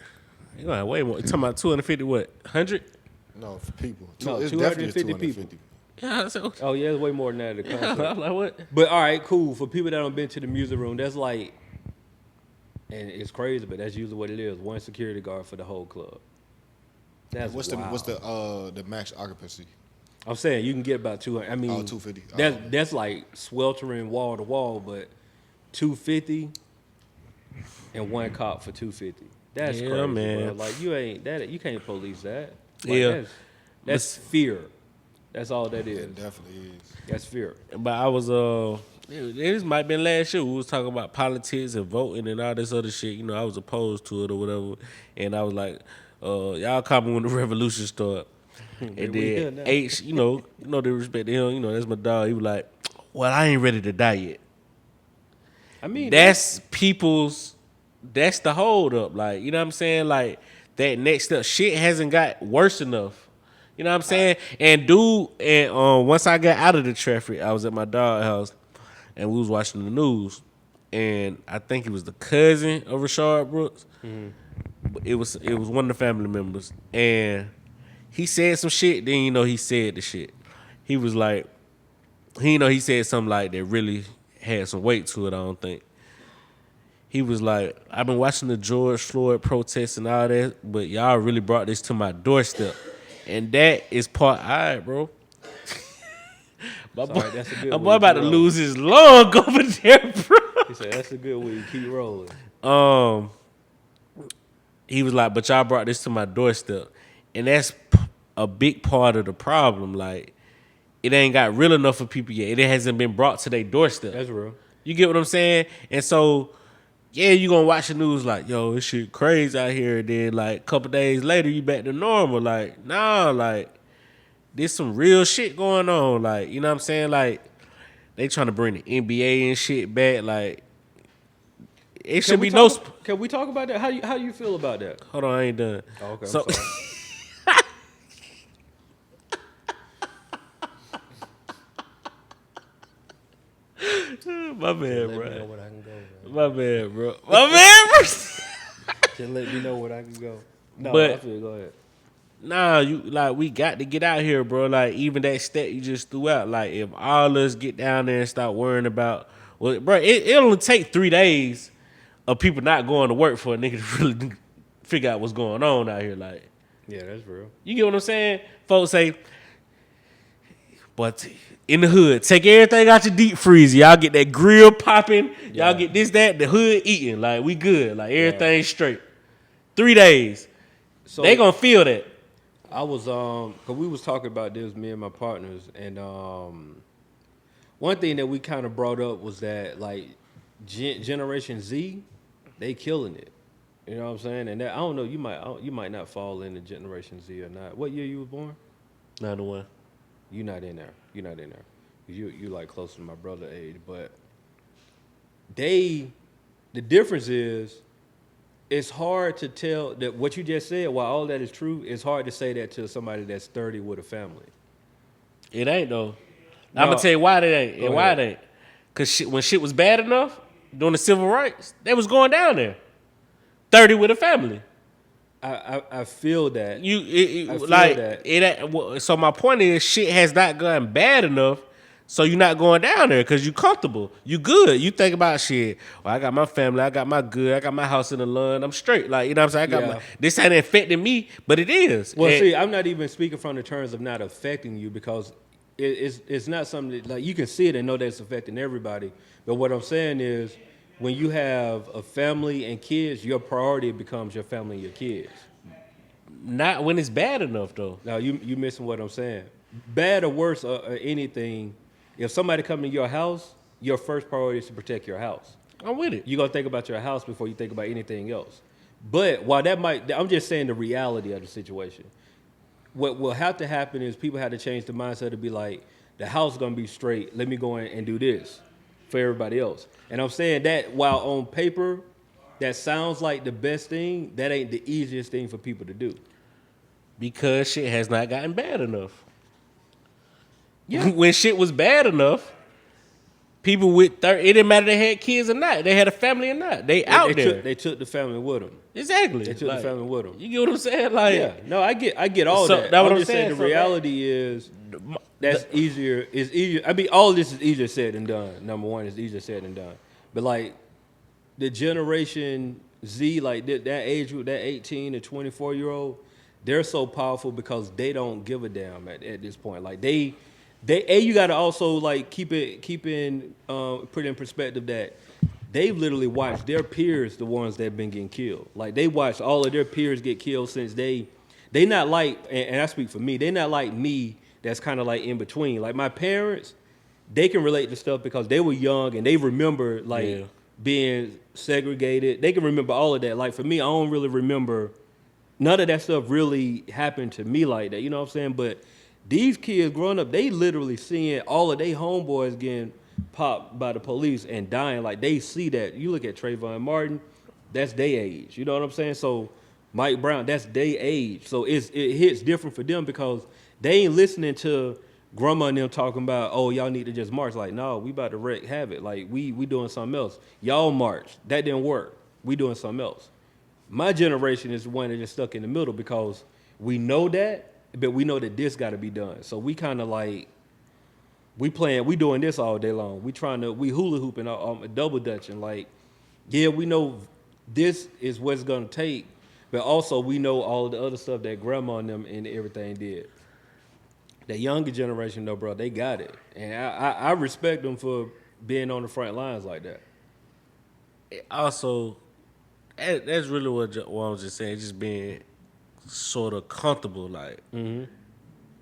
You gonna have way more. You talking about 250? What? 100? No, for people. No, It's 250 definitely people. Yeah. So, Oh yeah, it's way more than that at a concert. I'm like, what? But all right, cool. For people that don't been to the music room, that's like, and it's crazy, but that's usually what it is. 1 security guard for the whole club. That's What's wild. the max occupancy? I'm saying you can get about 200. I mean, 250. That's like sweltering wall to wall, but 250 and 1 cop for 250. That's Yeah, crazy, man. bro. Like you can't police that. Like, Yeah. that's fear. That's all that is. It definitely is. That's fear. But I was this might have been last year. We was talking about politics and voting and all this other shit. You know, I was opposed to it or whatever, and I was like, y'all call me when the revolution start. And we here then now. H, you know the respect to him. You know, that's my dog. He was like, well, I ain't ready to die yet. I mean, That's the hold up. Like, you know what I'm saying? Like, that next step, shit hasn't got worse enough. You know what I'm saying? And once I got out of the traffic, I was at my dog's house and we was watching the news. And I think it was the cousin of Rayshard Brooks. It was one of the family members. And he said some shit, then he said the shit. He was like, he said something like that really had some weight to it, I don't think. He was like, I've been watching the George Floyd protests and all that, but y'all really brought this to my doorstep. And that is all right, bro. My boy, that's a good my one. boy about to Keep lose his lung over there, bro. he said that's a good way. Keep rolling. He was like, but y'all brought this to my doorstep. And that's a big part of the problem. Like, it ain't got real enough for people yet. It hasn't been brought to their doorstep. That's real. You get what I'm saying? And so, yeah, you gonna watch the news like, yo, this shit crazy out here. And then, like, a couple days later, you back to normal. Like, nah, like, there's some real shit going on. Like, you know what I'm saying? Like, they trying to bring the NBA and shit back. Like, it should be no. Can we talk about that? How you feel about that? Hold on, I ain't done. Oh, okay. So, I'm sorry. my bad, Let me know bro. what I can go. Man. My bad, bro. My bad, bro. Just let me know what I can go. No, But- I feel. Go ahead. Nah, we got to get out here, bro. Like, even that stat you just threw out, like, if all us get down there and start worrying about, well, bro, it only take 3 days of people not going to work for a nigga to really figure out what's going on out here. Like, Yeah, that's real. you get what I'm saying? Folks say, but in the hood, take everything out your deep freezer. Y'all get that grill popping. Yeah. Y'all get this, that, the hood eating. Like, we good. Like, everything's straight. 3 days. So They gonna feel that. I was cause we was talking about this, me and my partners, and one thing that we kind of brought up was that like Generation Z, they killing it. You know what I'm saying? And that, I don't know, you might not fall into Generation Z or not. What year you was born? 91. You're not in there. You're not in there. You like closer to my brother age, but the difference is it's hard to tell that what you just said, while all that is true, it's hard to say that to somebody that's 30 with a family. It ain't though. No. I'm gonna tell you why it ain't. Go And why ahead. it ain't. Cause when shit was bad enough during the civil rights, they was going down there. 30 with a family. I feel that. I feel like that. So my point is, shit has not gotten bad enough. So you're not going down there because you comfortable. You good. You think about shit. Well, I got my family. I got my good. I got my house in the lawn. I'm straight. Like, you know what I'm saying? This ain't affecting me, but it is. Well, see, I'm not even speaking from the terms of not affecting you because it's not something that, like, you can see it and know that it's affecting everybody. But what I'm saying is, when you have a family and kids, your priority becomes your family and your kids. Not when it's bad enough, though. Now, you missing what I'm saying. Bad or worse or anything, if somebody come to your house, your first priority is to protect your house. I'm with it. You're going to think about your house before you think about anything else. But while I'm just saying the reality of the situation. What will have to happen is people have to change the mindset to be like, the house is going to be straight. Let me go in and do this for everybody else. And I'm saying that while on paper, that sounds like the best thing, that ain't the easiest thing for people to do. Because shit has not gotten bad enough. Yeah. When shit was bad enough, people with 30, it didn't matter they had kids or not. They had a family or not. They out there. They took the family with them. Exactly. They took the family with them. You get what I'm saying? Like, yeah. No, I get all that. That's what I'm I'm just saying. The reality is that's easier. It's easier. I mean, all of this is easier said than done. Number one, is easier said than done. But like the Generation Z, like that age group, that 18 to 24-year-old, they're so powerful because they don't give a damn at this point. Like you got to also like put in perspective that they've literally watched their peers, the ones that have been getting killed. Like they watched all of their peers get killed since they not like, and I speak for me, they not like me that's kind of like in between. Like my parents, they can relate to stuff because they were young and they remember like being segregated. They can remember all of that. Like for me, I don't really remember none of that stuff really happened to me like that. You know what I'm saying? But these kids growing up, they literally seeing all of their homeboys getting popped by the police and dying. Like they see that. You look at Trayvon Martin, that's their age. You know what I'm saying? So Mike Brown, that's their age. So it hits different for them because they ain't listening to grandma and them talking about, oh, y'all need to just march. Like, no, we about to wreak havoc. Like we doing something else. Y'all march. That didn't work. We doing something else. My generation is the one that just stuck in the middle because we know that, but we know that this got to be done. So we kind of like, we doing this all day long. We hula hooping, double dutching. Like, yeah, we know this is what it's gonna take, but also we know all the other stuff that grandma and them and everything did. The younger generation, though, bro, they got it, and I respect them for being on the front lines like that. Also, that's really what I was just saying. Just being sort of comfortable, like. Mm-hmm.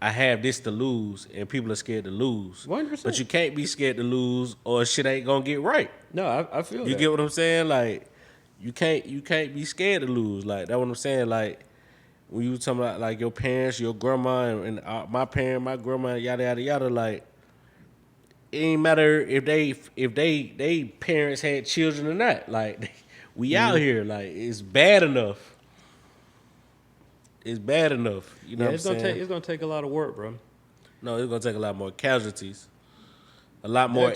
I have this to lose, and people are scared to lose. 100%. But you can't be scared to lose, or shit ain't gonna get right. No, I feel you that. get what I'm saying? Like, you can't be scared to lose. Like, that's what I'm saying. Like, when you talking about like your parents, your grandma, and my parent, my grandma, yada yada yada. Like, it ain't matter if they parents had children or not. Like, we out here. Like, it's bad enough. It's bad enough. You know what I'm saying? It's gonna take a lot of work, bro. No, it's gonna take a lot more casualties. A lot more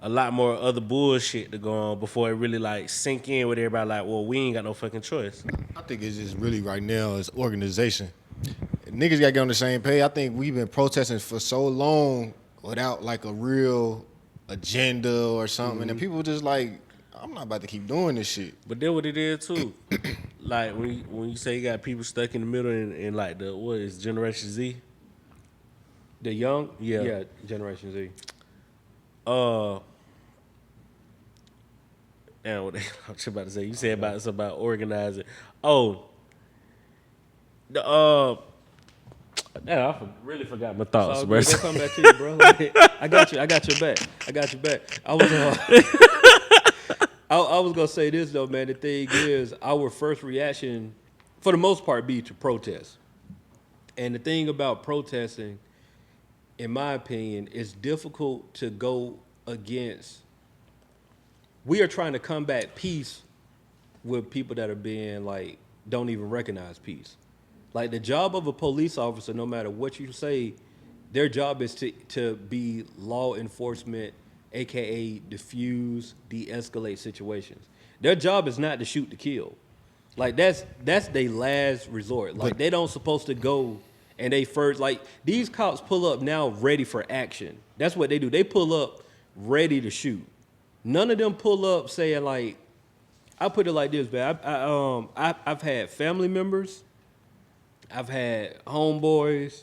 other bullshit to go on before it really like sink in with everybody like, well, we ain't got no fucking choice. I think it's just really right now is organization. Niggas gotta get on the same page. I think we've been protesting for so long without like a real agenda or something. Mm-hmm. And people just like, I'm not about to keep doing this shit. But then what it is too, like when you say you got people stuck in the middle and like the what is Generation Z? The young? Yeah, Generation Z. Damn, what I was about to say. You said about organizing. Oh, damn, really forgot my thoughts, bro. They'll come back to you, bro. Like, I got your back. I was I was gonna say this though, man. The thing is, our first reaction, for the most part, be to protest. And the thing about protesting, in my opinion, is difficult to go against. We are trying to combat peace with people that are being like don't even recognize peace. Like the job of a police officer, no matter what you say, their job is to be law enforcement, aka diffuse, de-escalate situations. Their job is not to shoot to kill. Like that's their last resort. Like they don't supposed to go and they first like these cops pull up now ready for action. That's what they do. They pull up ready to shoot. None of them pull up saying like, I put it like this, man. I've had family members, I've had homeboys,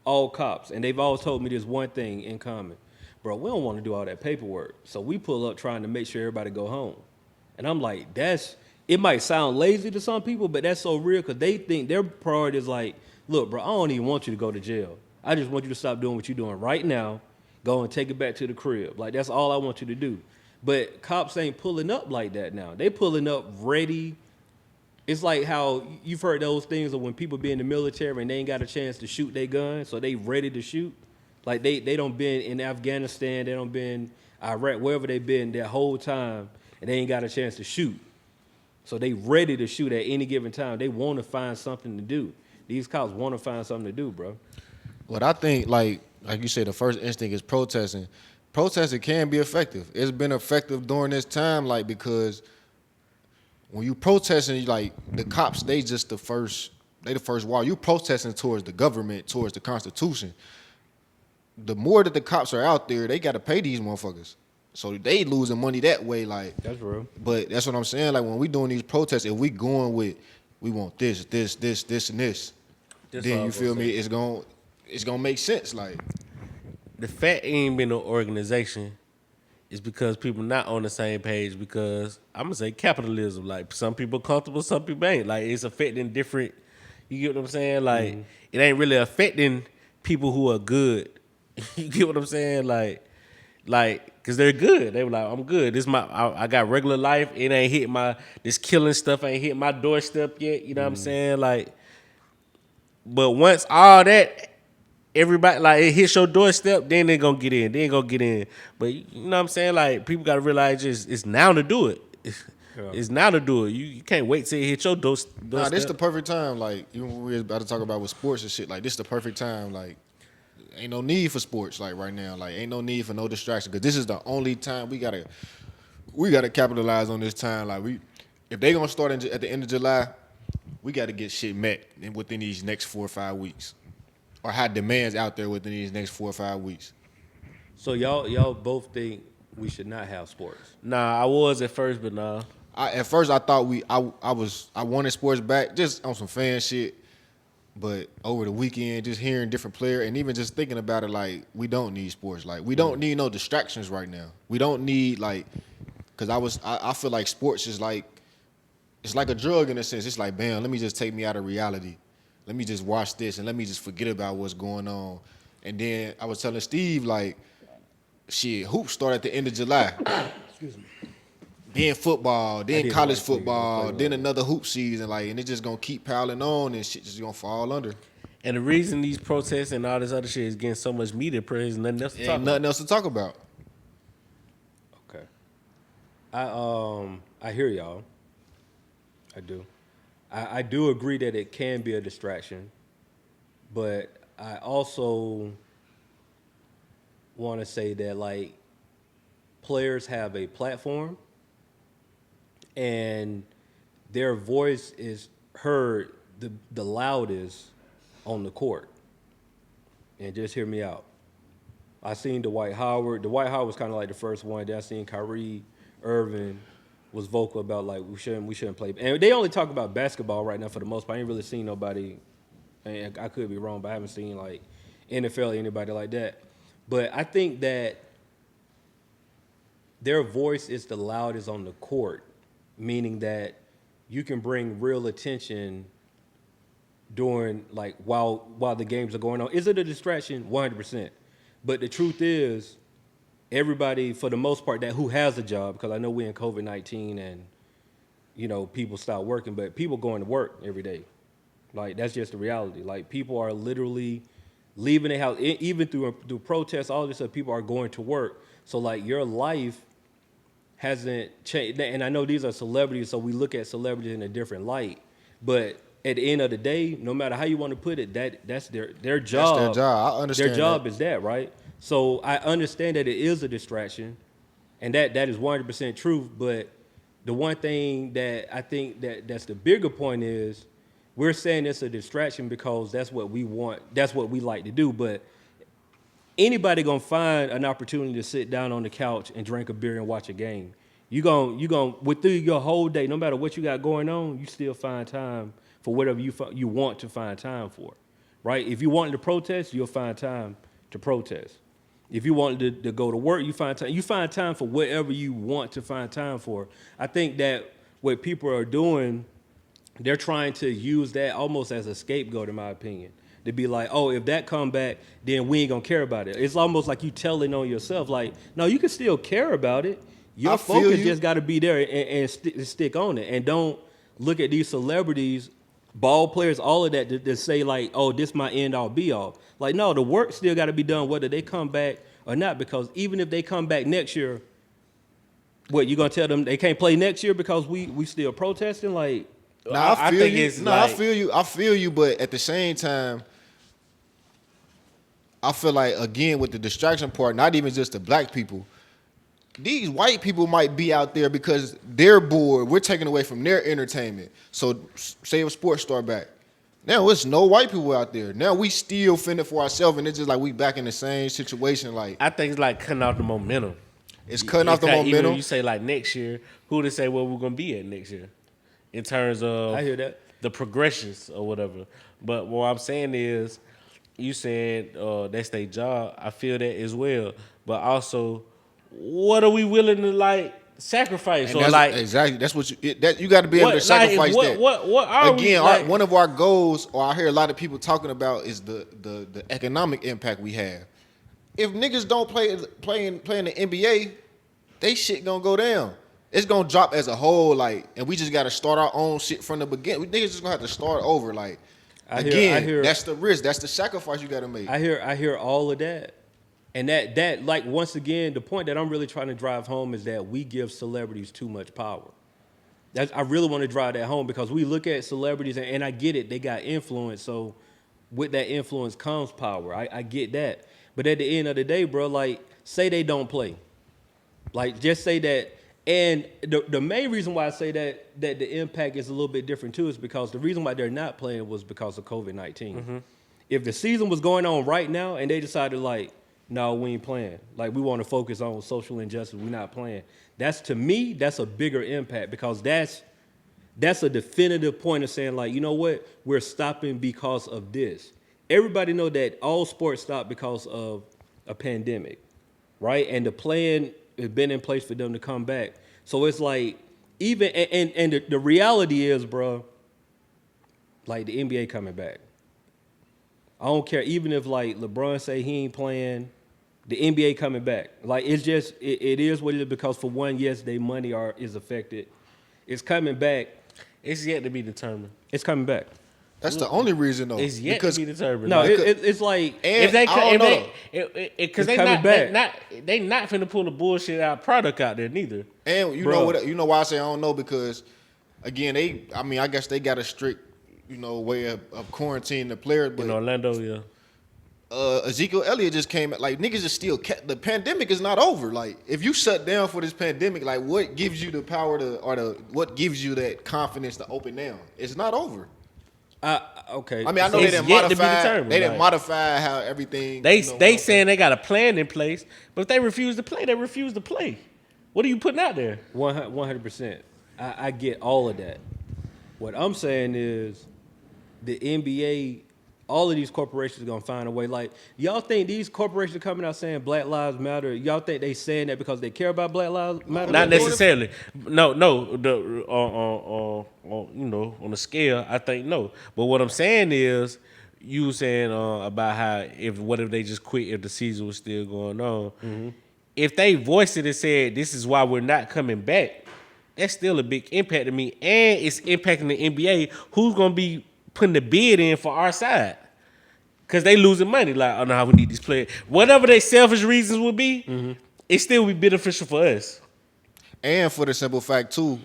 all cops, and they've always told me this one thing in common, bro. We don't want to do all that paperwork, so we pull up trying to make sure everybody go home. And I'm like, it might sound lazy to some people, but that's so real because they think their priority is like, look, bro, I don't even want you to go to jail. I just want you to stop doing what you're doing right now. Go and take it back to the crib. Like that's all I want you to do. But cops ain't pulling up like that now. They pulling up ready. It's like how you've heard those things of when people be in the military and they ain't got a chance to shoot their gun, so they ready to shoot. Like they don't been in Afghanistan, they don't been Iraq, wherever they been their whole time, and they ain't got a chance to shoot. So they ready to shoot at any given time. They want to find something to do. These cops want to find something to do, bro. What I think, like you said, the first instinct is protesting. Protesting can be effective. It's been effective during this time, like because when you protesting, like the cops, they the first wall. You protesting towards the government, towards the Constitution. The more that the cops are out there, they got to pay these motherfuckers. So they losing money that way, like. That's real. But that's what I'm saying. Like when we doing these protests, if we going with, we want this, and this, then you feel me? It's gonna make sense, like. The fact ain't been no organization is because people not on the same page because I'm gonna say capitalism. Like some people comfortable, some people ain't. Like it's affecting different. You get what I'm saying? Like it ain't really affecting people who are good. You get what I'm saying? Like, cause they're good. They were like, I'm good. This I got regular life. It ain't hit this killing stuff ain't hit my doorstep yet. You know what I'm saying? Like, but once all that. Everybody, like, it hits your doorstep, then they gonna get in. They ain't gonna get in. But, you know what I'm saying? Like, people gotta realize it's now to do it. It's now to do it. You can't wait till it hit your doorstep. Nah, this the perfect time. Like, even when we was about to talk about with sports and shit, like, this the perfect time. Like, ain't no need for sports, like, right now. Like, ain't no need for no distraction. Because this is the only time we gotta capitalize on this time. Like, if they gonna start at the end of July, we gotta get shit met within these next 4 or 5 weeks. Or have demands out there within these next 4 or 5 weeks. So y'all both think we should not have sports? Nah, I was at first, but nah. At first I thought I wanted sports back just on some fan shit, but over the weekend just hearing different players and even just thinking about it, like we don't need sports. Like we don't need no distractions right now. We don't need like, cause I feel like sports is like, it's like a drug in a sense. It's like, bam, let me just take me out of reality. Let me just watch this and let me just forget about what's going on. And then I was telling Steve, like, shit, hoops start at the end of July. Excuse me. Then football, then college football, then another hoop season, like, and it's just gonna keep piling on and shit just gonna fall under. And the reason these protests and all this other shit is getting so much media praise and nothing else to talk about. Nothing else to talk about. Okay. I hear y'all. I do. I do agree that it can be a distraction, but I also want to say that like players have a platform and their voice is heard the loudest on the court. And just hear me out. I seen Dwight Howard. Dwight Howard was kind of like the first one. Then I seen Kyrie Irving was vocal about like we shouldn't play. And they only talk about basketball right now for the most part. I ain't really seen nobody, and I could be wrong, but I haven't seen like NFL or anybody like that. But I think that their voice is the loudest on the court, meaning that you can bring real attention during like while the games are going on. Is it a distraction? 100%. But the truth is, everybody, for the most part, that who has a job, because I know we're in COVID-19 and, people stop working, but people going to work every day. Like, that's just the reality. Like, people are literally leaving the house, even through protests, all this stuff, people are going to work. So, like, your life hasn't changed. And I know these are celebrities, so we look at celebrities in a different light. But at the end of the day, no matter how you want to put it, that's their job. That's their job. I understand their job that. is that, right? So I understand that it is a distraction, and that is 100% truth. But the one thing that I think that's the bigger point is, we're saying it's a distraction because that's what we want, that's what we like to do. But anybody gonna find an opportunity to sit down on the couch and drink a beer and watch a game. You gonna within your whole day, no matter what you got going on, you still find time for whatever you want to find time for, right? If you wanted to protest, you'll find time to protest. If you wanted to go to work, you find time. You find time for whatever you want to find time for. I think that what people are doing, they're trying to use that almost as a scapegoat, in my opinion. To be like, oh, if that come back, then we ain't gonna care about it. It's almost like you telling on yourself, like, no, you can still care about it. Your focus just got to be there and stick on it. And don't look at these celebrities, ball players, all of that, to say like, oh, this my end all be all. Like, no, the work still got to be done whether they come back or not, because even if they come back next year, what, you gonna tell them they can't play next year because we still protesting? Like, No, I feel you. it's like, I feel you, but at the same time, I feel like, again, with the distraction part, not even just the black people, these white people might be out there because they're bored. We're taking away from their entertainment. So say if sports start back. Now it's no white people out there. Now we still fending for ourselves, and it's just like we back in the same situation. Like, I think it's like cutting off the momentum. it's cutting off the Even momentum. when you say like next year, who to say where we're gonna be at next year in terms of I hear that. the progressions or whatever. But what I'm saying is, you said that's their job. I feel that as well. But also, what are we willing to like sacrifice? And Or that's, like exactly, that's what you got to be able to sacrifice that. What are we Again, like? one of our goals, or I hear a lot of people talking about, is the economic impact we have. If niggas don't play in the NBA, they shit gonna go down. It's gonna drop as a whole, like, and we just gotta start our own shit from the beginning. We niggas just gonna have to start over, like. I hear, that's the risk. That's the sacrifice you gotta make. I hear all of that. And that like, once again, the point that I'm really trying to drive home is that we give celebrities too much power. I really want to drive that home, because we look at celebrities, and I get it, they got influence, so with that influence comes power. I get that. But at the end of the day, bro, like, say they don't play. Like, just say that. And the main reason why I say that the impact is a little bit different too is because the reason why they're not playing was because of COVID-19. Mm-hmm. If the season was going on right now and they decided like, no, we ain't playing, like, we want to focus on social injustice, we're not playing, that's, to me, that's a bigger impact, because that's a definitive point of saying, like, you know what, we're stopping because of this. Everybody know that all sports stopped because of a pandemic, right? And the plan has been in place for them to come back. So it's like, even, and the reality is, bro, like, the NBA coming back. I don't care, even if like LeBron say he ain't playing, the NBA coming back. Like, it's just, it is what it is, because for one, yes, their money is affected. It's coming back. It's yet to be determined. It's coming back. That's the only reason, though. It's yet to be determined. No, Like, it's like, if they I don't know. because It's coming back. they not finna pull the bullshit out product out there neither. And you know why I say I don't know, because again, I guess they got a strict, way of quarantining the players, but In Orlando, yeah. Ezekiel Elliott just came at, like, niggas is still the pandemic is not over. Like, if you shut down for this pandemic, like, what gives you the power what gives you that confidence to open down? It's not over. okay. I mean, I know It's they didn't yet to be modify. determined, They didn't like- modify how everything. They saying they got a plan in place, but if they refuse to play, they refuse to play. What are you putting out there? 100%. I get all of that. What I'm saying is, the NBA, all of these corporations are gonna find a way. Like, y'all think these corporations are coming out saying Black Lives Matter? Y'all think they saying that because they care about Black Lives Matter? Not necessarily. No. The on the scale, I think no. But what I'm saying is, you saying about how what if they just quit if the season was still going on? Mm-hmm. if they voiced it and said this is why we're not coming back, that's still a big impact to me, and it's impacting the NBA. Who's gonna be putting the bid in for our side? Because they losing money. Like, I don't know how we need these players. Whatever their selfish reasons would be, it still be beneficial for us. And for the simple fact too,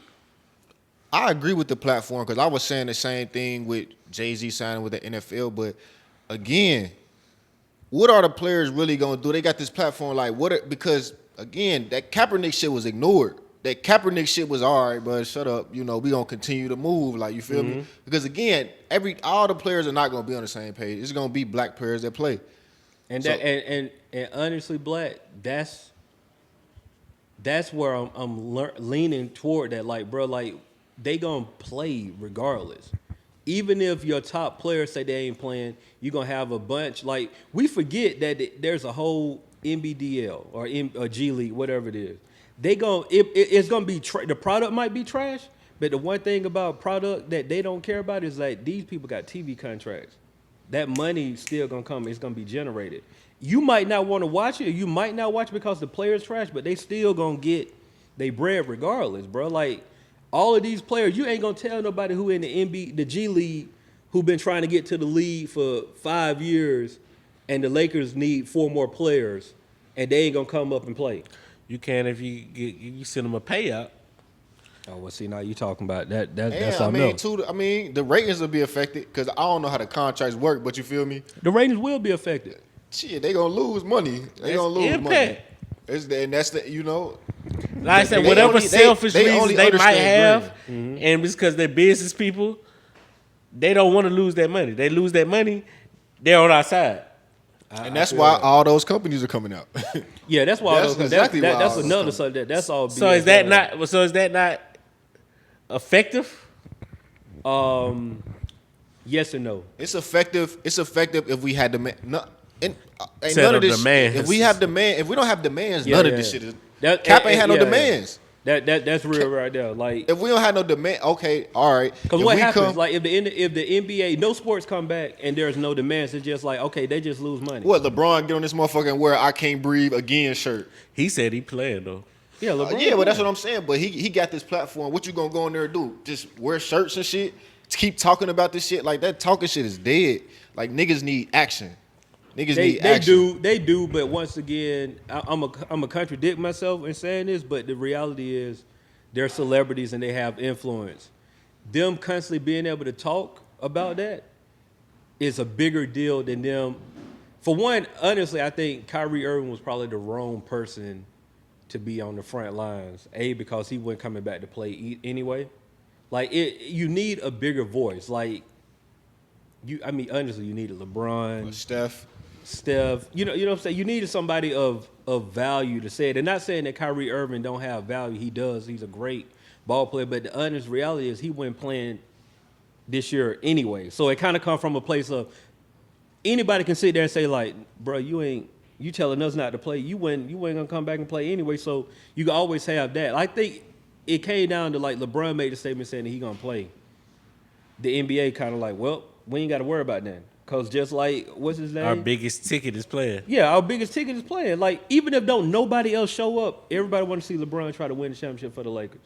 I agree with the platform because I was saying the same thing with Jay-Z signing with the NFL. But again, what are the players really gonna do? They got this platform like because again, that Kaepernick shit was ignored. That Kaepernick shit was all right, but shut up. You know, we gonna continue to move. Like, you feel me? Because again, all the players are not gonna be on the same page. It's gonna be black players that play. And So- that and honestly, Black, that's where I'm leaning toward that. Like, bro, like they gonna play regardless. Even if your top players say they ain't playing, you gonna have a bunch. Like, we forget that there's a whole NBDL or G League, whatever it is. It's gonna be the product might be trash, but the one thing about product that they don't care about is like these people got TV contracts. That money still gonna come. It's gonna be generated. You might not want to watch it. Or you might not watch it because the player's trash, but they still gonna get they bread regardless, bro. Like all of these players, you ain't gonna tell nobody who in the G League who been trying to get to the league for 5 years, and the Lakers need 4 more players, and they ain't gonna come up and play. You can if you send them a payout. Oh well, see now you talking about that. That's And something else. the ratings will be affected because I don't know how the contracts work, but you feel me? The ratings will be affected. Shit, they gonna lose money. They gonna lose impact. money. And that's the Like I said, They whatever only- selfish they reasons only they might understand have, and it's because they're business people, they don't want to lose that money. They lose that money, they're on our side. and that's why all those companies are coming out. Yeah, that's why. That's exactly why that's all another this subject. That's all. So BS. is that not? So is that not effective? Yes and no. It's effective. It's effective if we had demand. No, ain't Set none of of this. demands. If we have demand, if we don't have demands, Yeah, none yeah, of this yeah. shit is. That- Cap ain't had no yeah, yeah. demands. That's real right there. Like, If we don't have no demand, okay, all right. because If what we happens? come- Like, if the NBA, no sports come back and there's no demands, it's just like, okay, they just lose money. what LeBron get on this motherfucker and wear "I Can't Breathe Again" shirt? He said he playing though. Yeah, LeBron. Yeah, but that's what I'm saying. But he got this platform. What you gonna go in there and do? Just wear shirts and shit? To keep talking about this shit? Like, that talking shit is dead. Like, niggas need action. Niggas need action. They do. But once again, I'm a contradict myself in saying this, but the reality is, they're celebrities and they have influence. Them constantly being able to talk about that is a bigger deal than them. For one, honestly, I think Kyrie Irving was probably the wrong person to be on the front lines. Because he wasn't coming back to play anyway. Like, you need a bigger voice. Like, honestly, you needed LeBron, Steph. You know what I'm saying? You needed somebody of value to say it. And not saying that Kyrie Irving don't have value. He does. He's a great ball player. But the honest reality is he wasn't playing this year anyway. So it kind of comes from a place of anybody can sit there and say, like, bro, you telling us not to play. You ain't gonna come back and play anyway. So you can always have that. I think it came down to, like, LeBron made a statement saying that he gonna play. The NBA kind of like, well, we ain't got to worry about that. Because just like, what's his name? Our biggest ticket is playing. Yeah, our biggest ticket is playing. Like, even if don't nobody else show up, everybody want to see LeBron try to win the championship for the Lakers.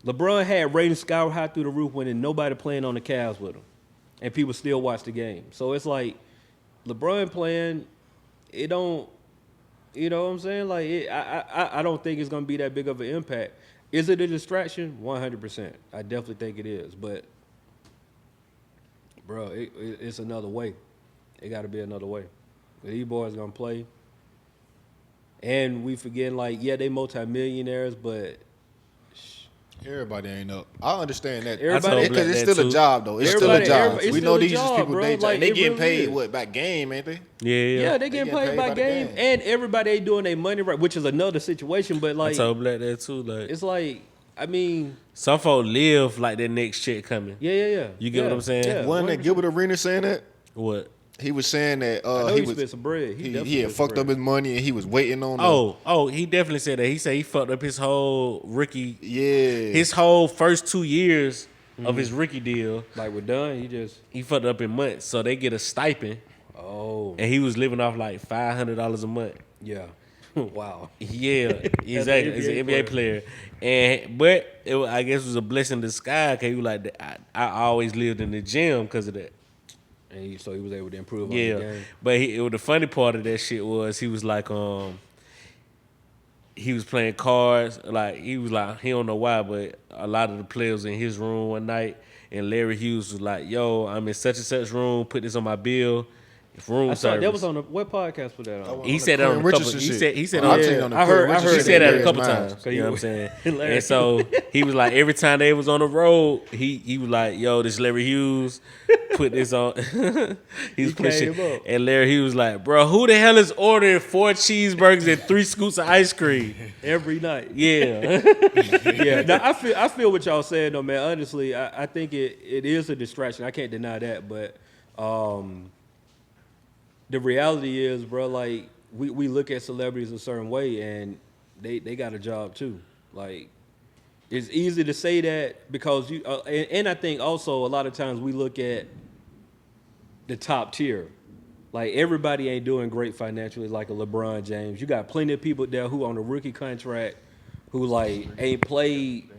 LeBron had ratings sky high through the roof when nobody playing on the Cavs with him. And people still watch the game. So it's like, LeBron playing, it don't, you know what I'm saying? Like, I don't think it's going to be that big of an impact. Is it a distraction? 100%. I definitely think it is. But, bro, it's another way. It got to be another way. These boys going to play. And we forgetting, like, yeah, they multimillionaires, but Everybody ain't up. I understand that. Everybody- Because it's that still too. a job, though. It's still a job. it's We still know a these job, is people bro. day job. Like, And they it getting really paid, is. what, by game, ain't they? yeah, they getting paid by game. game. And everybody ain't doing their money right, which is another situation. But, I like, told Black that too. Like, it's like, I mean, some folks live like their next check coming. yeah. You get what I'm saying? Yeah, Wasn't that 100%. Gilbert Arena saying that? What? He was saying that I know he he was spent some bread. he definitely had spent some fucked up bread. his money and he was waiting on. He definitely said that. He said he fucked up his whole rookie, Yeah. his whole first 2 years of his rookie deal. Like, we're done. He fucked up in months, so they get a stipend, Oh, and he was living off like $500 a month. yeah. Wow. Yeah, exactly. He's an NBA player, I guess it was a blessing in disguise. Cause he was like, I always lived in the gym because of that. And so he was able to improve on the Yeah, game. but the funny part of that shit was he was like, he was playing cards. Like he was like, he don't know why, but a lot of the players in his room one night, and Larry Hughes was like, "Yo, I'm in such and such room. Put this on my bill. Room I saw service." that was on the what podcast was that on? He said that on a couple. He said I seen on the I heard- Quinn I heard He Richardson said that a Larry's couple Minds. times. You know what I'm saying? Larry. And so he was like, every time they was on the road, he was like, "Yo, this Larry Hughes, put this on." He was pushing, came up. and Larry Hughes was like, "Bro, who the hell is ordering 4 cheeseburgers and 3 scoops of ice cream?" Every night. Yeah, Yeah. Now I feel what y'all saying though, man. Honestly, I think it is a distraction. I can't deny that, but the reality is, bro, like we look at celebrities a certain way and they got a job too. Like it's easy to say that because you and I think also a lot of times we look at the top tier. Like everybody ain't doing great financially like a LeBron James. You got plenty of people there who on a rookie contract who like ain't played,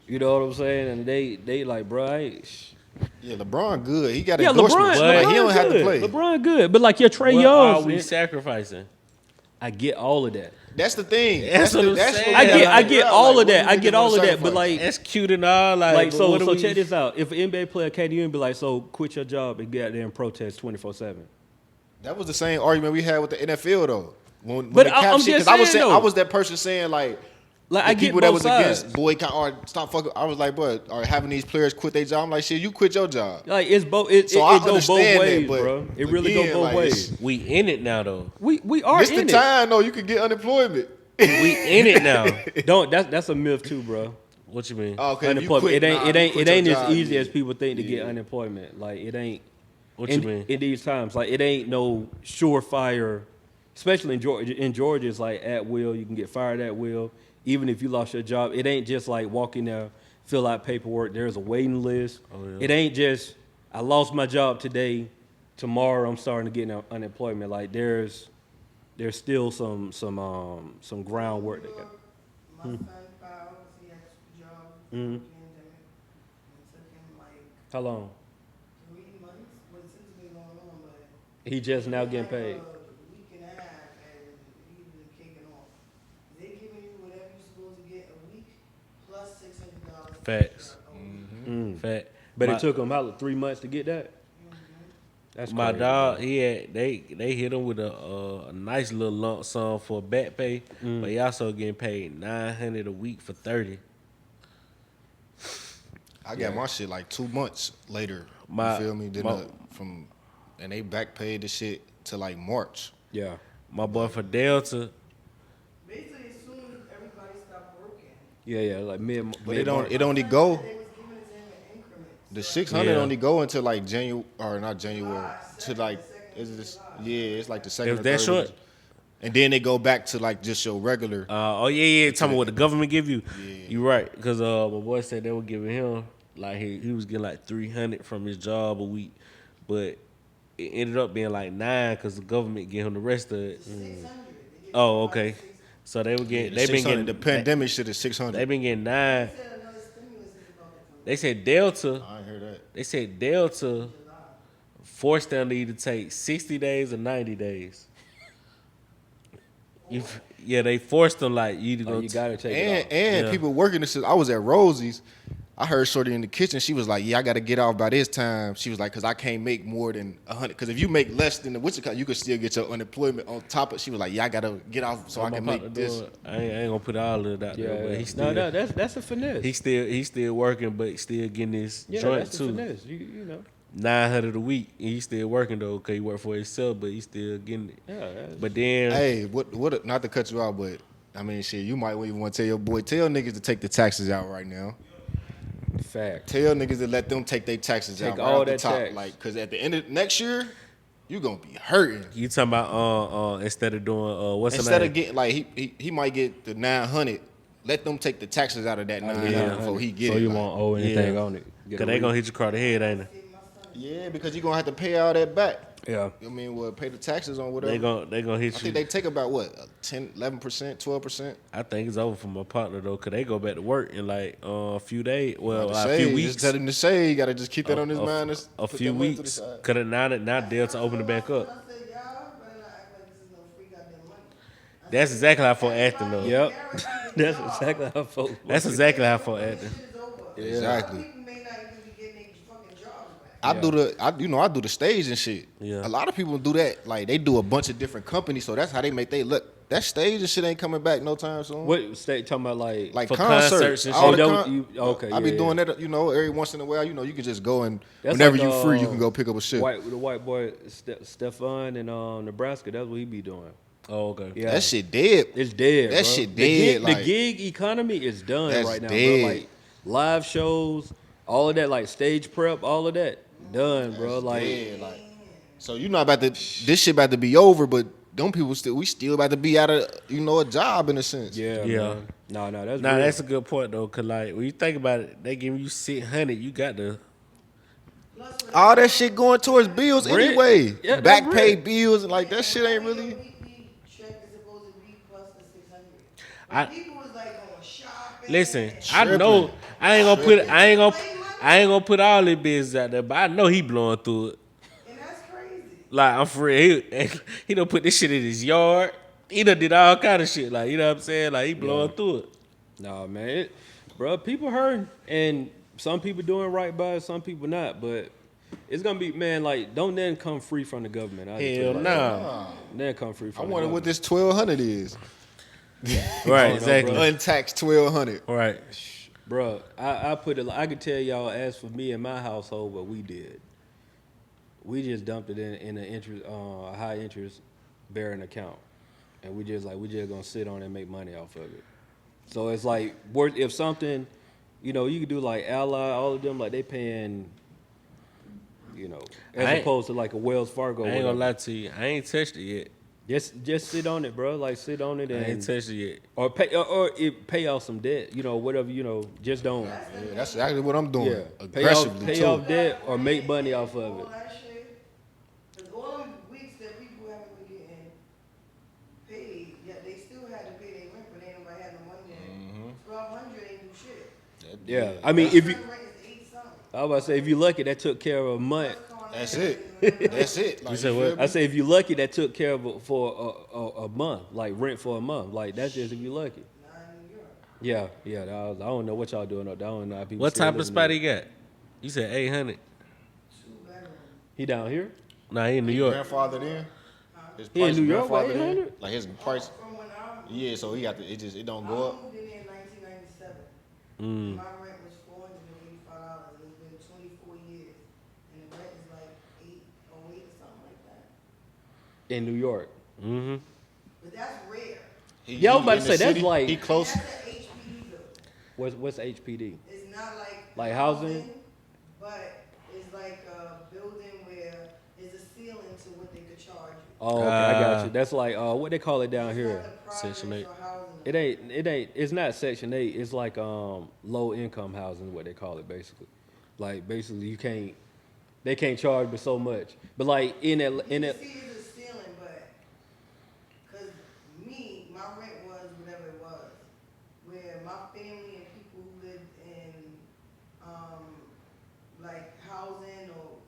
you know what I'm saying? And they like, bro, I ain't Yeah, LeBron good. He got yeah, endorsements. LeBron, Like, he don't have to good. play. LeBron good, but like your Trey what Young, are we sacrificing? I get all of that. That's the thing. That's what I'm saying. what I we get gotta figure out. all Like, of that. what I do get niggas all of wanna that, but sacrifice? like That's cute and all. like but so what do we- check this out. If an NBA player came to you and be like, so quit your job and get out there and protest 24/7. That was the same argument we had with the NFL though. When But the cap I'm shit, just 'cause I was saying, saying though. I was that person saying like Like the I get people both that was sides. against boycott or stop fucking. I was like, bro, are having these players quit their job? I'm like, shit, you quit your job. Like it's both. It So I go both understand that, ways, but bro. It really go again, both like, ways. we in it now though. We are This the in it. time though. You could get unemployment. We in it now. Don't that's a myth too, bro. What you mean? Oh, okay, if you Unemployment. quit, it ain't nah, it you ain't quit it ain't your as job, easy yeah. as people think to get Yeah. unemployment. Like it ain't. What you mean? In these times, like it ain't no surefire, especially in Georgia. In Georgia, it's like at will. You can get fired at will, even if you lost your job. It ain't just like walk in there, fill out paperwork. There's a waiting list. Oh, yeah. It ain't just I lost my job today. Tomorrow I'm starting to get unemployment. Like there's still some groundwork that got. My son filed, he had a job before the pandemic. It took him like How long? 3 months, but it seems to be going on, but He just now getting like paid. a week and a half, and he's been kicking off. They giving you whatever you're supposed to get a week plus $600. Facts. Mm. Fact. But My- it took him how 3 months to get that. That's My crazy, dog, bro. he had they hit him with a nice little lump sum for back pay, but he also getting paid $900 a week for 30. I got my shit like 2 months later. My- you feel me? Then my- and they back paid the shit to like March. Yeah. My boy for Delta, Basically, as soon as everybody stopped working, Yeah, like mid. But it only they go was giving it to him in increments. the So 600 Yeah. only go until like January or not January to like is this it's like the second. It was or that third short? week. And then they go back to like just your regular. talking about what the government give you. Yeah. You right, because my boy said they were giving him like he was getting like 300 from his job a week, but it ended up being like 9 because the government gave him the rest of it. 600. Oh, okay. So they were getting The they been 600, getting the pandemic shit is they 600. been getting 9. They said another stimulus is about to come. They said Delta. I ain't heard that. They said Delta forced them to either take 60 days or 90 days. Yeah, they forced them like you to go. Oh, you gotta take it And off. and Yeah. people working this. I was at Rosie's. I heard Shorty in the kitchen. She was like, "Yeah, I got to get off by this time." She was like, "Cause I can't make more than 100. Because if you make less than the what's it called, you could still get your unemployment on top of." She was like, "Yeah, I got to get off so I My can partner make this." doing- I ain't gonna put all of it out Yeah, there, but yeah. he still no, that's a finesse. he's still working, but still getting his yeah, joint that's a too. finesse. You know. 900 a week, and he's still working though, cause he work for himself, but he's still getting it. Yeah. That's, But then Hey, what? Not to cut you out, but I mean, shit, you might even want to tell your boy, tell niggas to take the taxes out right now. fact. Tell niggas to let them take their taxes Take out all right that off the top, tax. like, cause at the end of next year, you gonna be hurting. you talking about instead of doing what's Instead the of name? getting like he might get the 900. Let them take the taxes out of that 900 yeah. before he get so it. you like- won't owe anything Yeah. on it. Get Cause a they gonna re- hit your car to the head, ain't they? Yeah, because you're gonna have to pay all that back. Yeah. I mean, pay the taxes on whatever. They gonna hit I you. think they take about what 10, 11%, 12%. I think it's over for my partner though, cause they go back to work in like a few days. Well, Like a few weeks. Just tell him to say. You got to just keep that on his mind. Just A put few that money to the weeks. side. Cause now Delta open it back up. I said, y'all better not act like this is no free goddamn money. That's exactly how folks acting though. Yep. That's exactly how folks. That's exactly how folks acting. This shit is over. Exactly. People may not even be getting their fucking jobs back. I do the stage and shit. Yeah. A lot of people do that. Like they do a bunch of different companies, so that's how they make they look. That stage and shit ain't coming back no time soon. What state talking about? Like For concerts concerts and all shit. the Oh, okay, I be yeah, doing that, every once in a while. You can just go and That's whenever like, you free, you can go pick up a shit. the white boy Stefan in Nebraska. That's what he be doing. Oh, okay. Yeah, That shit dead. it's dead. That bro. shit The dead, the like- gig economy is done That's right now, dead. bro. Like live shows, all of that, like stage prep, all of that done, bro. Like Yeah, like so you not about to. This shit about to be over, but them people we still about to be out of a job in a sense. yeah, Yeah. man. No, that's Nah, real. that's a good point though, cause like when you think about it, they give you 600, you got the All that shit going towards bills Rent. anyway. Yeah, Back that's pay rent. bills and like that shit ain't really. Your weekly check is supposed to be plus the 600. I- People was like going shopping. listen. and I Tripping. know I ain't gonna put all this business out there, but I know he blowing through it. And that's crazy. Like I'm for real. He done put this shit in his yard. He done did all kind of shit. Like you know what I'm saying? Like he blowing through it. No, man, bro, people hurting, and some people doing right by it, some people not. But it's gonna be, man, like don't then come free from the government. I just tell you Hell like nah. that. Then come free I from. wonder the what government. this 1200 is. Right, no, exactly. bro. Untaxed 1200. Right. Bro, I put it. I could tell y'all. As for me and my household, what we did, we just dumped it in an interest, a high interest bearing account, and we just gonna sit on it and make money off of it. So it's like if something, you could do like Ally, all of them, like they paying, as opposed to like a Wells Fargo. I ain't whatever. gonna lie to you. I ain't touched it yet. Just sit on it, bro. Like sit on it I ain't and touched it yet. or pay off some debt. Whatever. Just don't. Yeah, that's exactly what I'm doing. Yeah, Aggressively pay too. off debt or make money off of All it. that shit. Because all them weeks that people haven't been getting paid, yet they still had to pay their rent, but ain't nobody had no money yet. 1,200 ain't do shit. Yeah, I mean, if you, Rent is 8 something. I was about to say, if you're lucky, that took care of a month. That's it. That's it. Like, You said feel what? me? I say, if you're lucky, that took care of it for a month, like rent for a month. Like that's just if you're lucky. Not in New York. Yeah. I don't know what y'all doing up there. I don't know how people. What still type of living spot there. he got? You said 800. 2 bedrooms. He down here? Nah, he in New York. Grandfather then. His He in price New York with grandfather then? 800? Like his price. From when I Yeah, so he got to. It don't go up. moved in here in 1997. Mm. My rent was $485. It's been 24 years. And the rent is like 808 or something like that. In New York. Mm-hmm. But that's rare. Yeah, I was about in to the say, that's city, like- he close. That's an HPD bill. What's HPD? It's not Like housing? but it's like a building where there's a ceiling to what they could charge you. Oh, okay, I got you. That's like what they call it down It's here. not the projects Section 8. or housing. It ain't. It's not Section 8. It's like low income housing, what they call it basically. Like basically, they can't charge but so much. But like in You that, can see it's a ceiling, but because my rent was whatever it was. Where my family and people who lived in like housing or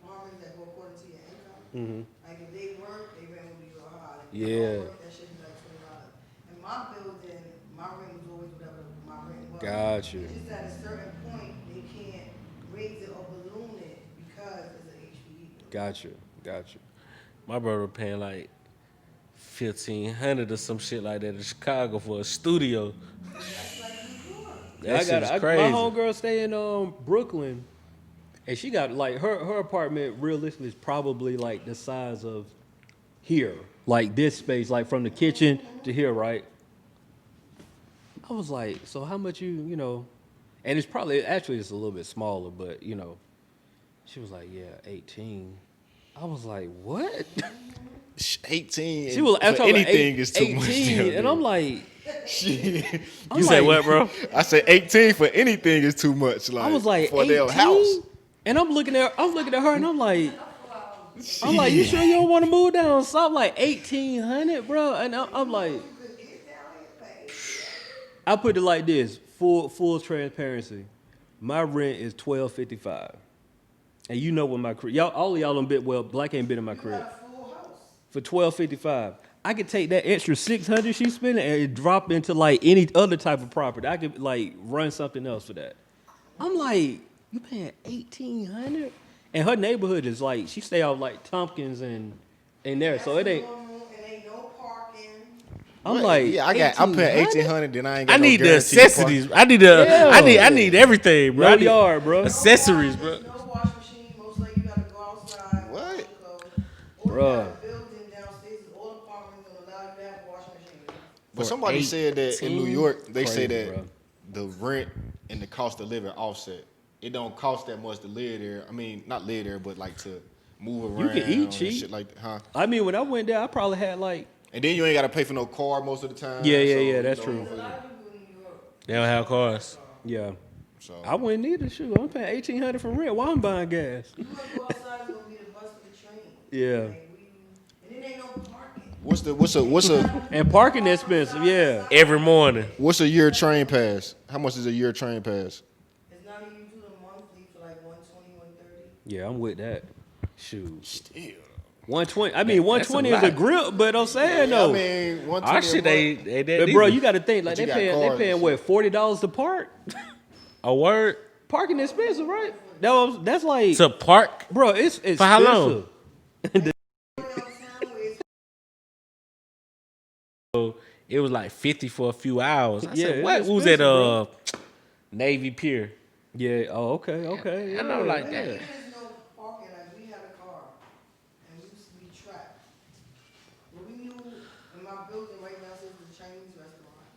apartments that go according to your income. Mhm. Like if they work, they rent would be real high. If Yeah. they don't work, that should be like $20. And my building, my rent was always whatever my rent was. Got you. It's just at a certain point they can't raise it or balloon it because it's an HPD bill. Got you. My brother paying like 1,500 or some shit like that in Chicago for a studio. Yeah, That shit is crazy. My homegirl stay in Brooklyn, and she got like her apartment. Realistically, is probably like the size of here, like this space, like from the kitchen to here, right? I was like, so how much you know? And it's probably actually it's a little bit smaller, but she was like, yeah, 18. I was like, what? 18. She was for after anything is too 18, much. down and there. I'm like, Shit. You say what, bro? I said 18 for anything is too much. Like I was like for 18, their house. and I'm looking at her, and I'm like, I'm like, you sure you don't want to move down south like 1,800, bro? And I'm like, You could get down here, pay. I put it like this, full transparency. My rent is $1,255, and you know what my crib. Y'all, all of y'all done been. Well, Black ain't been in my You crib got a full house. for $1,255. I could take that extra $600 she's spending and it drop into like any other type of property. I could like run something else for that. I'm like, you paying $1,800, and her neighborhood is like she stay off like Tompkins and there, so it ain't. And ain't no parking. I'm like, yeah, I'm paying 1,800, then I ain't got I no need the guaranteed necessities. parking. I need everything, bro. I Yard need yard, bro. accessories, bro. There's no washing machine. Most likely you gotta go outside. What? wash your clothes. Or Bruh. you got a building downstairs. All apartments don't allow you to have a washing machine. But For somebody said that in New 18? York, they say Crazy, that bro. the rent and the cost of living offset. It don't cost that much to live there. I mean, not live there, but like to move You around. can eat and cheap. shit like that, huh? I mean, when I went there, I probably had like, And then you ain't got to pay for no car most of the time. Yeah, that's you true. know, A lot of people in New York. They don't have cars. yeah. So I wouldn't need a shoe. I'm paying $1,800 for rent. Why I'm buying gas? You wanna go outside, it's gonna be the bus or the train. Yeah. And it ain't no parking. And parking expensive. Yeah. Every morning. what's a year train pass? How much is a year train pass? It's not even you do the monthly for like 120, 130. Yeah, I'm with that. Shoot. Still. 120. I mean, That's a 120 is a lot. grip, but I'm saying I though. mean, 120 Our a shit month. ain't that But bro, either. you got to think like But you they got cars paying and what $40 to park. A word Parking expensive, right? That's like, to park. bro, it's expensive. For how long? So it was like 50 for a few hours. I Yeah, said, it's what? We was at expensive, Navy Pier. Yeah. Oh, okay. And I'm like, yeah. damn. There's no parking. Like we had a car, and we used to be trapped. But we knew in my building right now says the Chinese restaurant,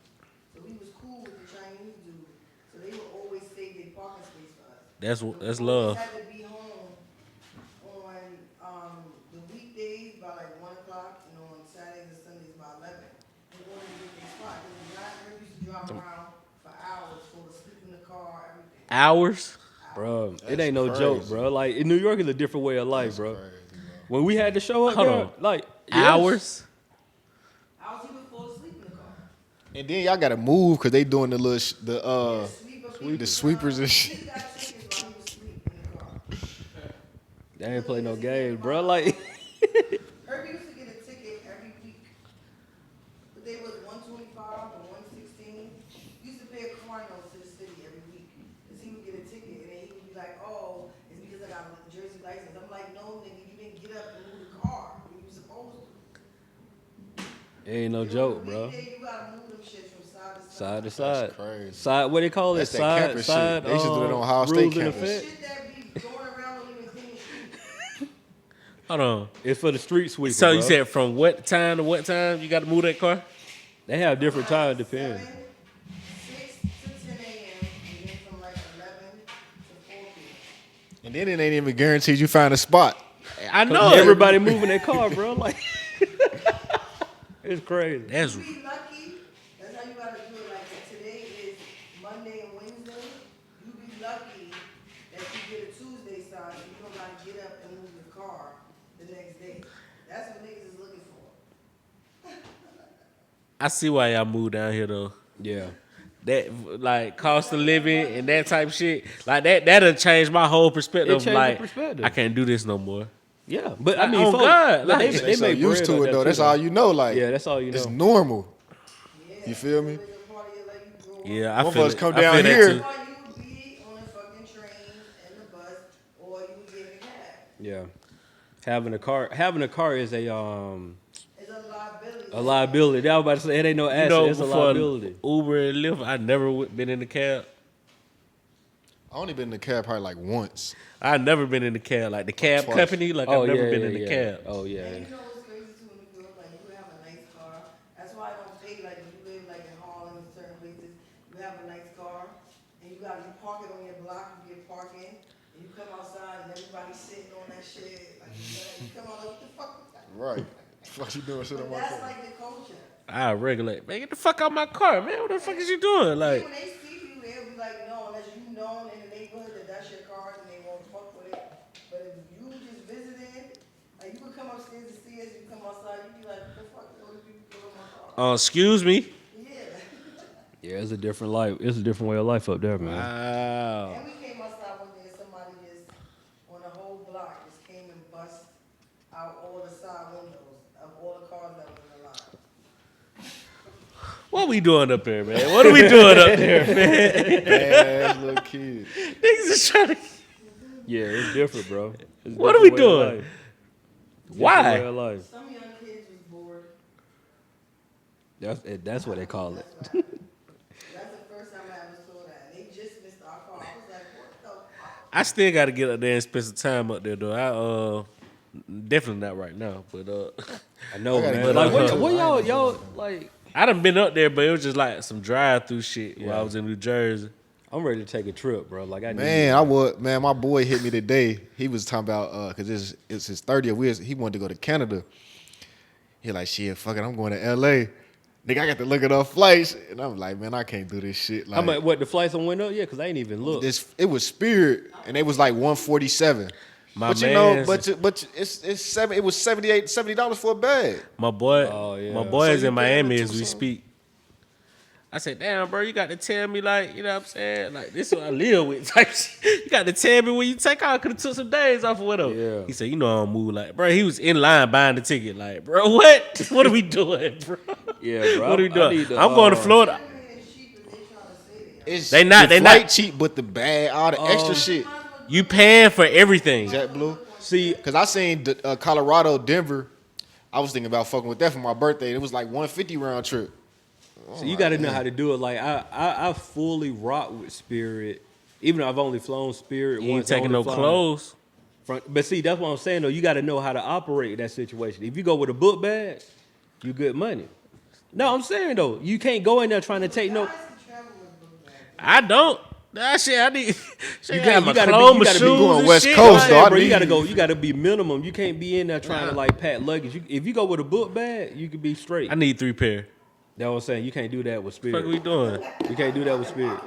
so we was cool with the Chinese dude. So they would always save their parking space for us. That's We love. always had to be home on the weekdays by like 1 o'clock, and on Saturdays and Sundays by 11. In order to get their spot, because we used to drive around for hours, fall asleep in the car, everything. Hours. Bro, it That's ain't no joke, crazy. bro. Like in New York is a different way of life, bro. Crazy, When we had to show up Hold there, on. like yes. Hours. I was even fall asleep in the car. And then y'all got to move because they doing the little The sweepers and shit. He got tickets while he was asleep in the car. They ain't play no games, bro. Like Herbie used to get a ticket every week. But they was 125 or 116. He used to pay a car note to the city every week. Because he would get a ticket and then he would be like, oh, it's because I got a Jersey license. I'm like, no, nigga, you didn't get up and move the car when you were supposed to. it ain't no joke, bro. Weekday, you gotta move them shits from side to Side to That's side. crazy. Side, what they call it? That's that Side, campus side. shit. They used to do it on Ohio State rules and campus. effect. Shit that be going around don't even clean the street. Hold on. It's for the street sweeper. So you bro. said from what time to what time you got to move that car? They have different time depending. 6 to 10 a.m. and then from like 11 to 4 p.m. And then it ain't even guaranteed you find a spot. I know. Everybody moving their car, bro. Like it's crazy. That's You be lucky. That's how you gotta do it. Like if today is Monday and Wednesday. You be lucky that you get a Tuesday sign. So you don't gotta get up and move your car the next day. That's what niggas is looking for. I see why y'all moved down here though. Yeah. That like cost of living and that type of shit. Like that'll change my whole perspective. It changed your Like perspective. I can't do this no more. Yeah, but I mean, Oh, folks, God, like, like- they They so make used bread to like it that though. too, That's all you know. Like Yeah, that's all you it's know. normal. Yeah. You feel me? It's a part of your life you grow up. Yeah, I One of feel us it. come I down feel that here. too. Or you would be on a fucking train and the bus, or you would get in a cab. Yeah, having a car is It's a liability. a liability. I was about to say it ain't no asset. You know, It's a before liability. Uber and Lyft, I never been in the cab. I only been in the cab probably like once. I never been in the cab. Like the cab Twice. company, like I've never been in the cab. Oh yeah. And you know what's crazy too in New York? Like you have a nice car. That's why I don't pay like if you live like in Harlem and certain places, you have a nice car and you park it on your block, you get parking, and you come outside and everybody's sitting on that shit. Like you come out like what the fuck was that? Right. What you doing? Sit on But my that's car. like the culture. I regulate. Man, get the fuck out my car, man. What the fuck is you doing? Like, When they see you, they'll be like, no, unless you known in the neighborhood that that's your car and they won't fuck with it. But if you just visited Excuse me. Yeah, it's a different life. It's a different way of life up there, man. Wow. And we came outside one day and somebody just, on the whole block, just came and bust out all the side windows of all the cars that was in the lot. What we doing up there, man? What are we doing up there, man? Ass little kid. Niggas is trying to. Yeah, it's different, bro. It's a What are we different way of doing? life. Different Why? way of life. Some young kids was bored. That's what they call it. That's the first time I ever saw that. They just missed our car. I was like, what the fuck? I still got to get up there and spend some time up there, though. Definitely not right now, but I know, I gotta man. get Like, up what, there. what y'all like? I done been up there, but it was just like some drive-through shit while Yeah. I was in New Jersey. I'm ready to take a trip, bro. Like I need. Man, my boy hit me today. He was talking about because it's his 30th. He wanted to go to Canada. He like, shit, fuck it, I'm going to LA. Nigga, I got to look at our flights, and I'm like, man, I can't do this shit. Like, How much? What the flights on went up? Yeah, because I ain't even looked. it was Spirit, and it was like 147. My But you know, mans- but it's $70 $70 for a bag. My boy, Oh, yeah. my boy So is you in paying Miami the as we 2 speak. I said, damn, bro, you got to tell me, like, you know what I'm saying? Like, this is what I live with type shit. You got to tell me when you take out. I could have took some days off or whatever. Yeah. He said, you know I don't move. Like, bro, he was in line buying the ticket. Like, bro, what? What are we doing, bro? Yeah, bro. What are we I doing? need to, I'm going to Florida. I mean, it's cheap if they trying to say that. It's They not- the they flight not- cheap, but the bag, all the extra shit. You paying for everything. JetBlue. See, Because I seen Colorado, Denver. I was thinking about fucking with that for my birthday. It was like 150 round trip. so you got to know how to do it. Like I fully rock with Spirit, even though I've only flown Spirit You ain't once. I taking only no flown clothes. But see, that's what I'm saying though. You got to know how to operate that situation. If you go with a book bag, you good money. No, I'm saying though, you can't go in there trying to take no. Guys can travel with book bags. I don't. That shit, I need. Shit, You I got- got you my gotta be- clothes, you my gotta be shoes going and West shit. Coast, Like, though. I Bro, you need- gotta go. You gotta be minimum. You can't be in there trying to like pack luggage. If you go with a book bag, you can be straight. I need 3 pair. That's what I'm saying. You can't do that with What the fuck we Spirit. doing? You can't do that with Spirit.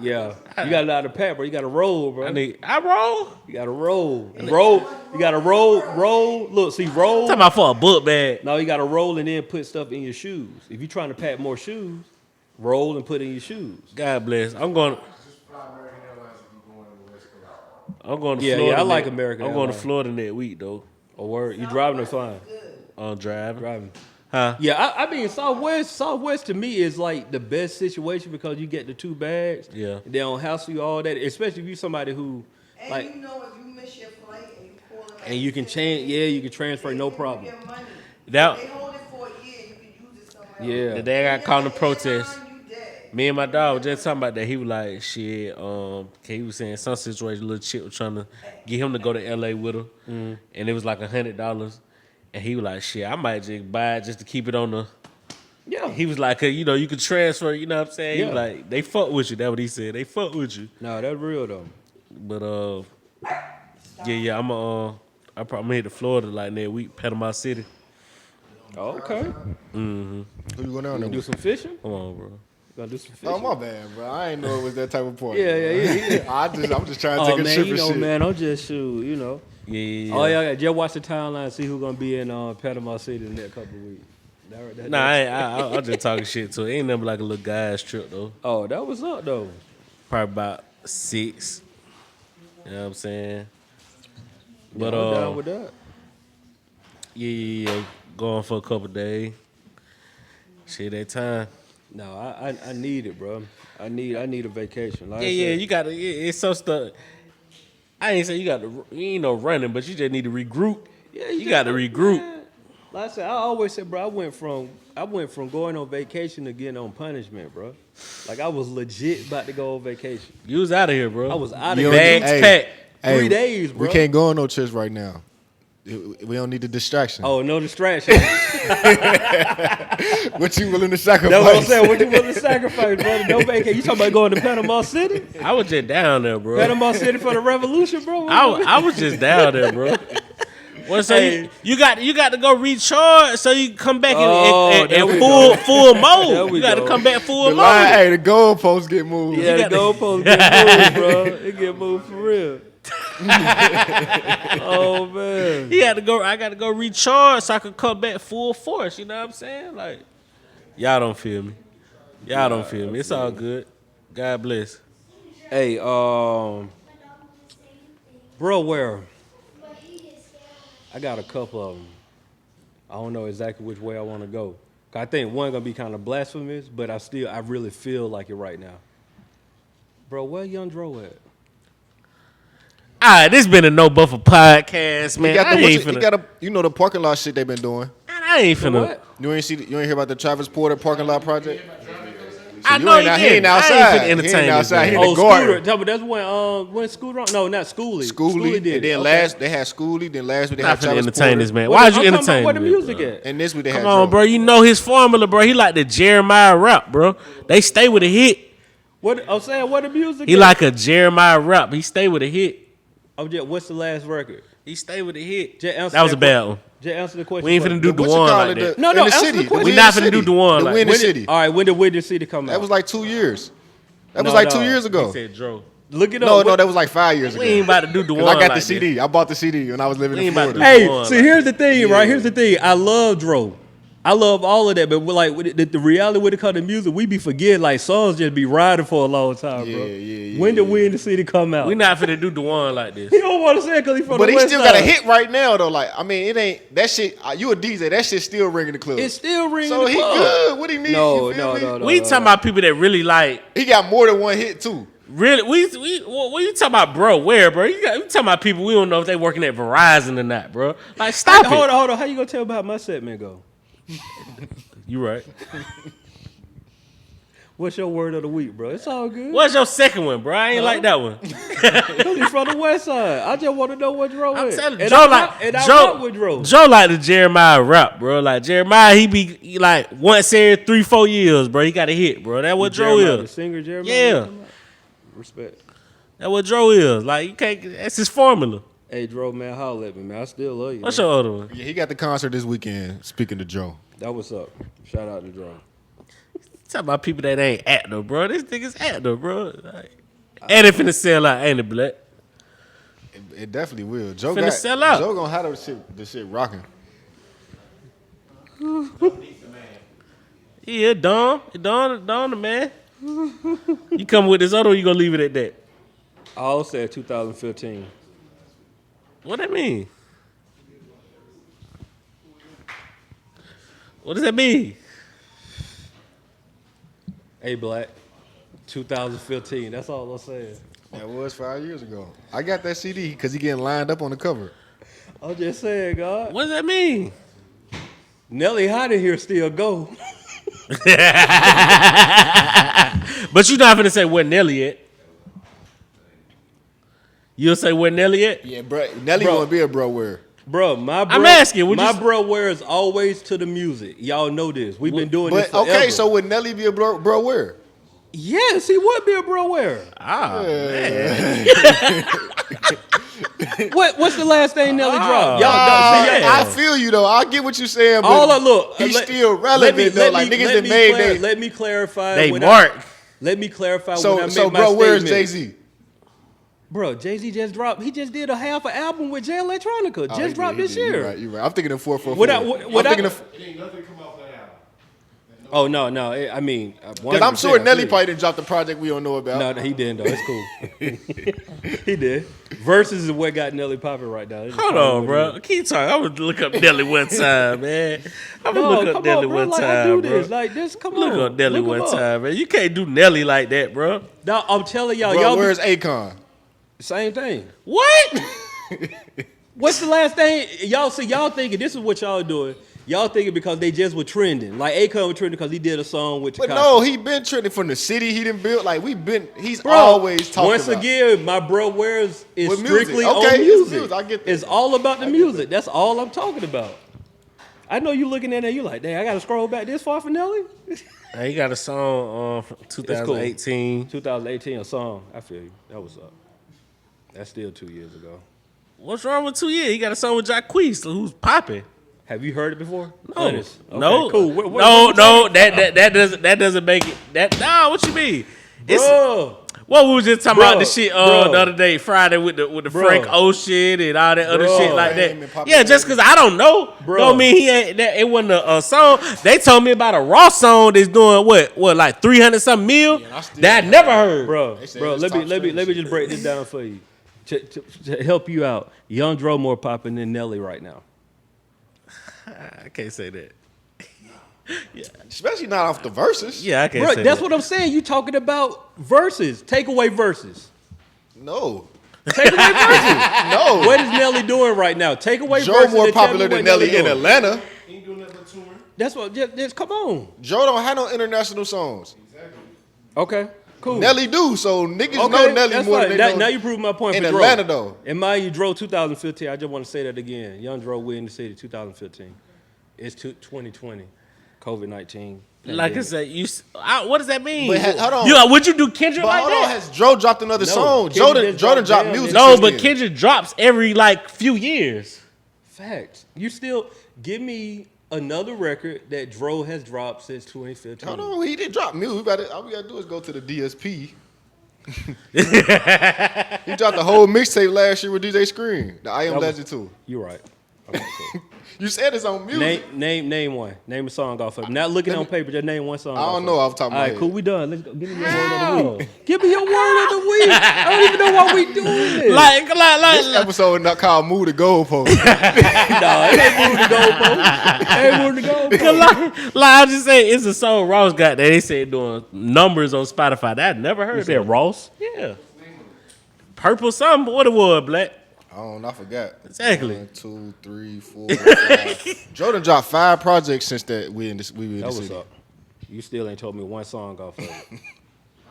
Yeah, you got a lot of pack, bro. You got to roll, bro. I roll. You got to roll. Roll. You got to roll. Look, see, roll. Talking about for a book bag. No, you got to roll and then put stuff in your shoes. If you're trying to pack more shoes, roll and put in your shoes. God bless. I'm going to Yeah, Florida. I like next- American I'm going to Airlines. Florida next week though. Or word, you driving or flying? Driving. Driving. Huh? Yeah, I mean Southwest to me is like the best situation because you get the 2 bags. Yeah. They don't hassle you all that, especially if you're somebody who And like you know if you miss your flight and you call them and you can change. Yeah, you can transfer no problem. Your money. That They hold it for a year. You can use it somewhere Yeah. the day I got caught in the protest. You dead. Me and my dog was just talking about that. He was like, shit, he was saying some situation, little chick was trying to get him to go to LA with her. And it was like $100. And he was like, shit, I might just buy it just to keep it on the. Yeah. He was like, you know, you could transfer, you know what I'm saying? He was Yeah. like, they fuck with you. That's what he said. They fuck with you. No, that's real though. But, yeah, I'm gonna hit to Florida like next week, Panama City. Okay. Who you going down there Do with? some fishing? Come on, bro. Gonna do some fishing? Oh, my bad, bro. I ain't know it was that type of point. Yeah. I'm just trying to Oh take a man, trip you and know, shit. man, I'm just shoot, you know. Yeah. Oh yeah, just watch the timeline, see who's gonna be in Panama City the next couple of weeks. Nah, I'm just talking shit to it. Ain't nothing like a little guy's trip, though. Oh, that was up though. Probably about 6. You know what I'm saying? But, I'm down with that. yeah, going for a couple days. Shit, that time. No, I need it, bro. I need a vacation. Like I Yeah, said, you got to, it's some stuff. I ain't say you ain't no running, but you just need to regroup. Yeah, You got to regroup. Man, like I said, I always said, bro, I went from going on vacation to getting on punishment, bro. Like I was legit about to go on vacation. You was out of here, bro. I was out of You here. don't- Bags Hey. packed. 3 days, bro. We can't go on no trips right now. We don't need the distraction. Oh, no distraction. What you willing to sacrifice? That's what I'm saying. What you willing to sacrifice, brother? No vacation. You talking about going to Panama City? I was just down there, bro. Panama City for the revolution, bro? I was just down there, bro. Well, so Hey. you got to go recharge so you can come back Oh, in there we full There mode. we You got to go. come back full The line, mode. hey, the goalposts get moved. Yeah, the got the- goalposts get moved, bro. It get moved for real. Oh man. He had to go. I got to go recharge so I could come back full force. You know what I'm saying? Like, y'all don't feel me. Y'all don't feel me. It's all good. God bless. Hey, bro, where? I got a couple of them. I don't know exactly which way I want to go. I think one gonna be kind of blasphemous, but I really feel like it right now. Bro, where Young Dro at? All right, this been a No Buffer podcast, man. You know the parking lot shit they been doing. I ain't finna. What? You ain't hear about the Travis Porter parking lot project? I know he ain't outside. I ain't finna He ain't entertain this. outside. He Man. in the garden. Scooter. That's when Scooter. No, not Schoolie. Schoolie did and then it. last they had Schoolie. Then last week they Not had finna Travis entertain Porter. this man. Why'd you entertain Where the me, music bro? at? And this week they had. Come on, Dro. bro. You know his formula, bro. He like the Jeremiah rap, bro. They stay with a hit. What I'm saying? What the music? He at? like a Jeremiah rap. He stay with a hit. What's the last record? He stay with a hit. Just answer That was a bad one. Just answer the question. We ain't finna do What you Dewan call like it? that. No, in the answer city. the question. We not in finna the do city. Dewan The like Win the that. City. All right, when did Windy City come out? That was like 2 years. That was No, like no. 2 years ago. He said Dro. Look it up. No, that was like 5 years ago. We ain't about to do 'Cause Dewan I got like the CD. I bought the CD when I was living We in ain't about to Florida. do Hey, Dewan see, like here's the thing, Yeah. right? Here's the thing. I love Dro. I love all of that, but like the reality when it comes to music, we be forgetting like songs just be riding for a long time, bro. Yeah, When did We in the City come out? We not finna do Dewan like this. He don't want to say it because he from But the he West still Side. got a hit right now though. Like I mean, it ain't that shit. You a DJ? That shit still ringing the club. It's still ringing. So the he club. good. What he need? No, You feel me? no. We talking about people that really like. He got more than one hit too. Really, what you talking about, bro? Where, bro? You talking about people we don't know if they working at Verizon or not, bro? Like, stop it. Hold on. How you gonna tell me how my segment go? You right. What's your word of the week, bro? It's all good. What's your second one, bro? I ain't like that one. Because he's from the West Side. I just want to know what Dro I'm is. telling you, And Joe I like rock- and I Joe. rock with Dro. Joe like the Jeremiah rap, bro. Like Jeremiah, he like once every 3-4 years, bro. He got a hit, bro. That what Joe Jeremiah, the is. singer Jeremiah. Yeah. Respect. That what Joe is. Like you can't. That's his formula. Hey, Dro, man, holla at me, man. I still love you. What's man. your other one? Yeah, he got the concert this weekend. Speaking to Joe. That what's up. Shout out to Dro. Talk about people that ain't actor, bro. This nigga's actor, bro. Like, and it finna sell out, ain't it, Black? It definitely will. Joe Finna sell out. Joe gonna have the shit rocking. Yeah, Don the man. You come with this other, or you gonna leave it at that? I also said 2015. What that mean? What does that mean? Hey, Black. 2015. That's all I'm saying. That was 5 years ago. I got that CD because he getting lined up on the cover. I'm just saying, God. What does that mean? Nelly hot in here still go. But you not finna say where Nelly at. You'll say where Nelly at? Yeah, bro. Nelly Bro. wanna be a bro wear. Bro, my bro, I'm asking, would my you- bro wears always to the music. Y'all know this. We've been doing this But forever. okay, so would Nelly be a bro wear? yes, he would be a bro wearer. Ah, man. What's the last thing Nelly dropped? Y'all, yeah. I feel you though. I get what you're saying, but all I look. he's let- still let relevant me- though. let Like me- niggas let that me made clar- that. Let me clarify. They when mark. Let me clarify when I So make my bro, where's statement. Jay Z? Bro, Jay-Z just dropped. He just did a half an album with Jay Electronica. Just dropped this year. You're right. I'm thinking of 444. What I- I'm thinking of Oh no. I mean, because I'm sure Nelly probably didn't drop the project we don't know about. No, he didn't though. It's cool. He did. Versus is what got Nelly popping right now. It's Hold probably on, what bro. it is. Keep talking. I'm gonna look up Nelly one time, man. I'm gonna No, look up come Nelly on, bro. one Like, I time, do bro. this. Like this. Come Look on. up Nelly Look him one up. time, man. You can't do Nelly like that, bro. No, I'm telling y'all. Bro, Y'all where's Akon? same thing. What? What's the last thing y'all see? Y'all thinking this is what y'all doing? Y'all thinking because they just were trending. Like Akon was trending because he did a song with. But Tekashi. no, he been trending from the city he didn't build. Like he's Bro, always talking once about. again, my bro wears is With music. strictly Okay, on it's music. music. I get that. It's all about the music. That's all I'm talking about. I know you looking at it, you like, dang, I gotta scroll back this far for Nelly. He got a song from 2018. 2018, a song. I feel you. That was up. That's still 2 years ago. What's wrong with 2 years? He got a song with Jacquees, who's popping. Have you heard it before? No, Honest. Okay, no, cool. no. That doesn't make it. That what you mean? It's Bro, What we was just talking about Bro, the shit bro. the other day, Friday with the Bro. Frank Ocean and all that other Bro. shit like Fame and that. popularity. Yeah, just because I don't know, Bro. don't mean he ain't that. It wasn't a song. They told me about a Raw song that's doing what like 300 something mil Yeah, I still- that I never heard. Bro, They said bro, it's let me top let me let me streams. just break this down for you to help you out. Young Dro more popping than Nelly right now. I can't say that. Especially not off the verses. Yeah, I can't Bro, say that's that. what I'm saying. You talking about verses? Take away verses. No. Take away verses. No. What is Nelly doing right now? Take away Joe verses. more and tell me popular what than Nelly in doing. Atlanta. That's what. Just come on. Joe don't have no international songs. Okay. Cool. Nelly do, so niggas Okay, know Nelly that's more fine. than they know. Now you prove my point in for Dro. Atlanta, though. And mind you, Dro 2015. I just want to say that again. Young Dro, we in the city 2015. It's 2020. COVID-19. Like I said, what does that mean? But hold on. Would you do Kendrick But like hold that? on, has Joe dropped another No, song? Kendrick just Jordan dropped dropped Damn music. No, since but then. Kendrick drops every like few years. Facts. You still give me another record that Dro has dropped since 2015. Hold on, he didn't drop music. All we gotta do is go to the DSP. He dropped the whole mixtape last year with DJ Scream, the I Am That was- Legend 2. You're right. Okay, cool. You said it's on music. Name one. Name a song off of it. Not looking on paper, just name one song. I don't off know of it. off the top of my All right, head. cool. We done. Let's go. Give me your word of the week. Give me your word of the week. I don't even know why we doing this. Like, This episode not called Move the Goalpost. no, it ain't moving the goalpost. It ain't moving the goalpost. like I just say, it's a song Ross got that they said doing numbers on Spotify. That I never heard You of. said Ross? Yeah. Purple something. What it was, Black? I forgot. Exactly. 1, 2, 3, 4, 5. Jordan dropped 5 projects since that we were in the That was city. up. You still ain't told me one song off of it. I'm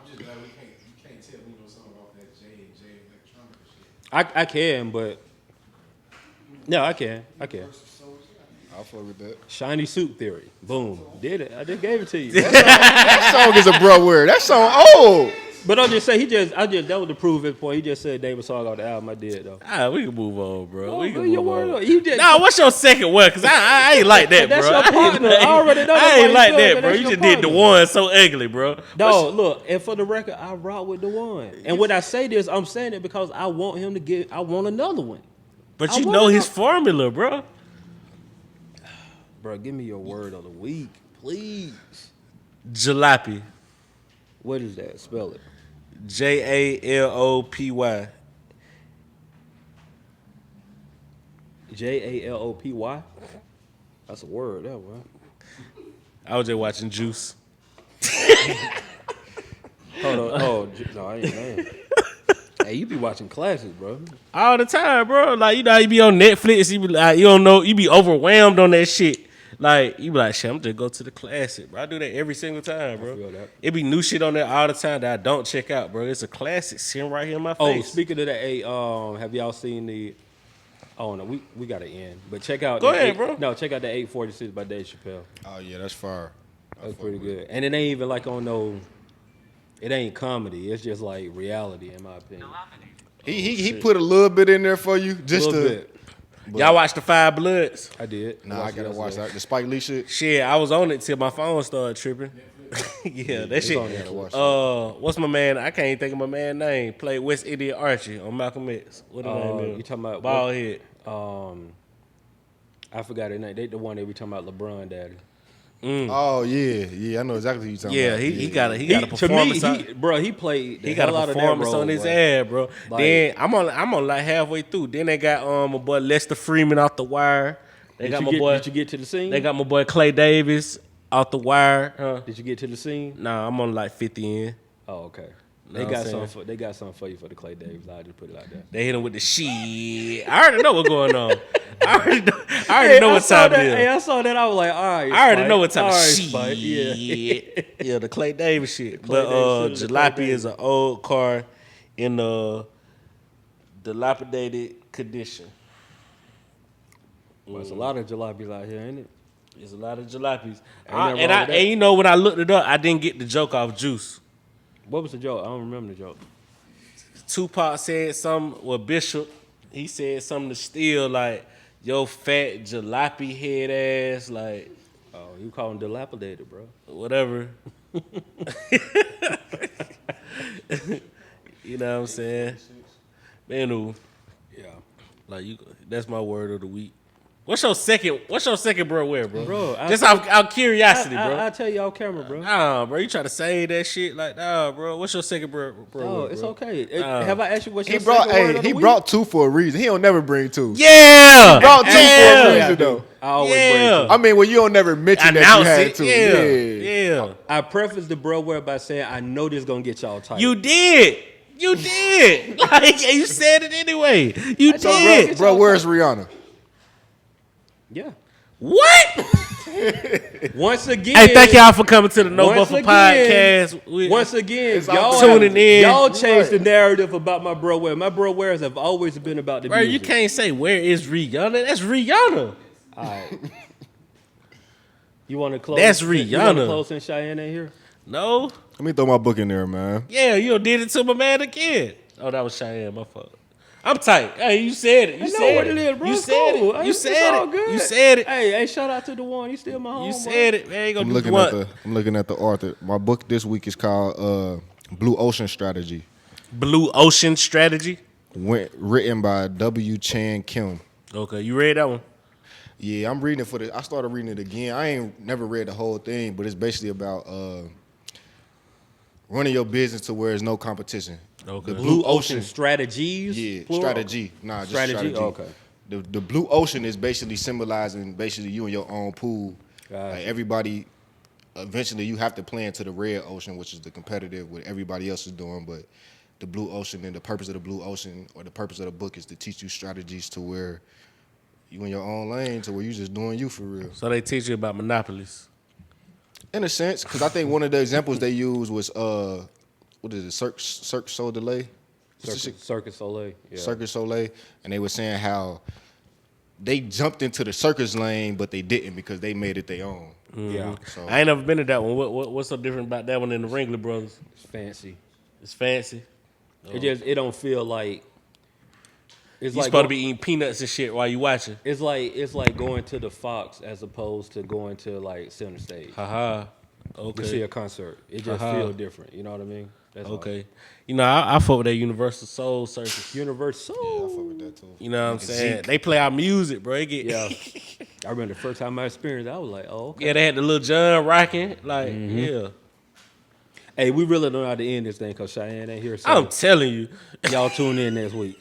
just glad you can't tell me no song off that J electronic shit. I can, but no, I can. I'll fuck with that. Shiny Suit Theory. Boom. Did it. I just gave it to you. That song is a bro word. That song old. But I'll just say that was to prove his point. He just said David song off the album. I did though. We can move on, bro. We Oh, can your move word on. up. You just Nah, what's your second one? Cause I ain't like that, That's bro. your partner. I already know I that's ain't why like you feel that, that. bro. That's You your just did the partner. one so ugly, bro. No, look, and for the record, I rock with the one. And when I say this, I'm saying it because I want him to get. I want another one, But I you wanna know his know- formula, bro. bro. Give me your word of the week, please. Jalopy. What is that? Spell it. Jalopy. Jalopy. That's a word, that one. I was just watching Juice. Hold on. Oh, no, I ain't man. Hey, you be watching classics, bro. All the time, bro. Like, you know how you be on Netflix, you be like, you don't know, you be overwhelmed on that shit. Like, you be like, shit, I'm just go to the classic, bro. I do that every single time, bro. I feel that. It be new shit on there all the time that I don't check out, bro. It's a classic sitting right here in my Oh, face. speaking of that, hey, have y'all seen the? Oh no, we got to end. But check out. Go the ahead, 8 bro. No, check out the 846 by Dave Chappelle. Oh yeah, that's fire. That's pretty good. And it ain't even like on no. It ain't comedy. It's just like reality, in my opinion. He put a little bit in there for you just Little to. bit. Y'all watch The Five Bloods? I did. Nah, I watched it gotta watch yesterday. that. The Spike Lee shit. Shit, I was on it till my phone started tripping. Yeah, that shit. on there. Gotta watch that. What's my man? I can't even think of my man name. Played West Indian Archie on Malcolm X. What the name is? You talking about Bald head. I forgot his name. They the one they be talking about LeBron daddy. Oh yeah, I know exactly who you talking Yeah, about. he got a To me, performance. he played. The He got hell a out of that performance role, on his bro. ass, bro. Like- Then I'm on like halfway through. Then they got my boy Lester Freeman off The Wire. They got my boy. Did you get to the scene? They got my boy Clay Davis off The Wire. Huh? Did you get to the scene? Nah, I'm on like 50 in. Oh, okay. Know They what got I'm saying? something for they got something for you for the Clay Davis. I just put it like that. They hit him with the shit. I already know what's going on. I already know what time it is. Hey, I saw that. I was like, all right. I already Spike. know what type All of right, shit. Spike. Yeah. Yeah, the Clay Davis shit. Clay But Davis shit, the Clay Jalopy Davis. is an old car in a dilapidated condition. Well, there's a lot of jalopies out here, ain't it? There's a lot of jalopies. nothing wrong with that. And you know, when I looked it up, I didn't get the joke off Juice. What was the joke? I don't remember the joke. Tupac said something, well, Bishop, he said something to Steele, like, yo, fat jalopy head ass, like, Oh, you call him dilapidated, bro. whatever. You know what I'm saying? Man, ooh, Yeah. like you, that's my word of the week. What's your second bro wear, bro? Bro, Just out of curiosity, bro. I'll tell you off camera, bro. Nah, bro, you try to say that shit like, nah, bro. What's your second bro? Oh, wear, it's bro? okay. Have I asked you what's He your brought, second word of the he week? brought 2 for a reason. He don't never bring 2. Yeah, Brought 2 for a Yeah, reason I though. do. I always Yeah. bring two. I mean, well, you don't never mention that you announce had it. 2. Yeah. I preface the bro wear by saying I know this gonna get y'all tight. You did. Like you said it anyway. You So, did. Bro, where's Rihanna? Yeah. What? Once again. Hey, thank y'all for coming to the No Once Buffer again- podcast. Once again, all y'all tuning in. Y'all changed the narrative about my bro wear. My bro wears have always been about the Bro, music. you can't say where is Rihanna. That's Rihanna. All right. You want to close? That's You want to Rihanna. close since Cheyenne ain't here? No. Let me throw my book in there, man. Yeah, you done did it to my man again. Oh, that was Cheyenne. My fault. I'm tight. Hey, you said it. You I know said what it. it is, bro. You It's said cool. it. You It's said all it. good. You said it. Hey, shout out to the one. He's still my home. You said it, man. Ain't gonna I'm do looking what? at the author. My book this week is called Blue Ocean Strategy. Blue Ocean Strategy. Written by W. Chan Kim. Okay, you read that one? Yeah, I'm reading it I started reading it again. I ain't never read the whole thing, but it's basically about running your business to where there's no competition. Okay. The Blue Ocean Strategies. Yeah, plural? strategy. Nah, just Strategy? strategy. Okay. The blue ocean is basically symbolizing you and your own pool. Gotcha. Like everybody, eventually you have to play into the red ocean, which is the competitive, what everybody else is doing. But the blue ocean and the purpose of the blue ocean or the purpose of the book is to teach you strategies to where you in your own lane, to where you just doing you for real. So they teach you about monopolies. In a sense, because I think one of the examples they used was what is it, Cirque Soleil? Circus Soleil. Yeah. Circus Soleil, and they were saying how they jumped into the circus lane, but they didn't because they made it their own. Yeah. So I ain't never been to that one. What's so different about that one than the Ringler Brothers? It's fancy. It's fancy. It don't feel like it's You like supposed to be eating peanuts and shit while you watching. It's like going to the Fox as opposed to going to like Center Stage. Haha. To see Okay. a concert. It just Uh-huh. feels different. You know what I mean? That's all. Okay. You know, I fuck with that Universal Soul Circus. Universal. yeah, I fuck with that too. You know what I'm saying? They play our music, bro. It get, Yeah. I remember the first time I experienced it, I was like, oh, okay. yeah, they had the little John rocking. Like, yeah. Hey, we really don't know how to end this thing because Cheyenne ain't here. So I'm telling you. y'all tune in next week.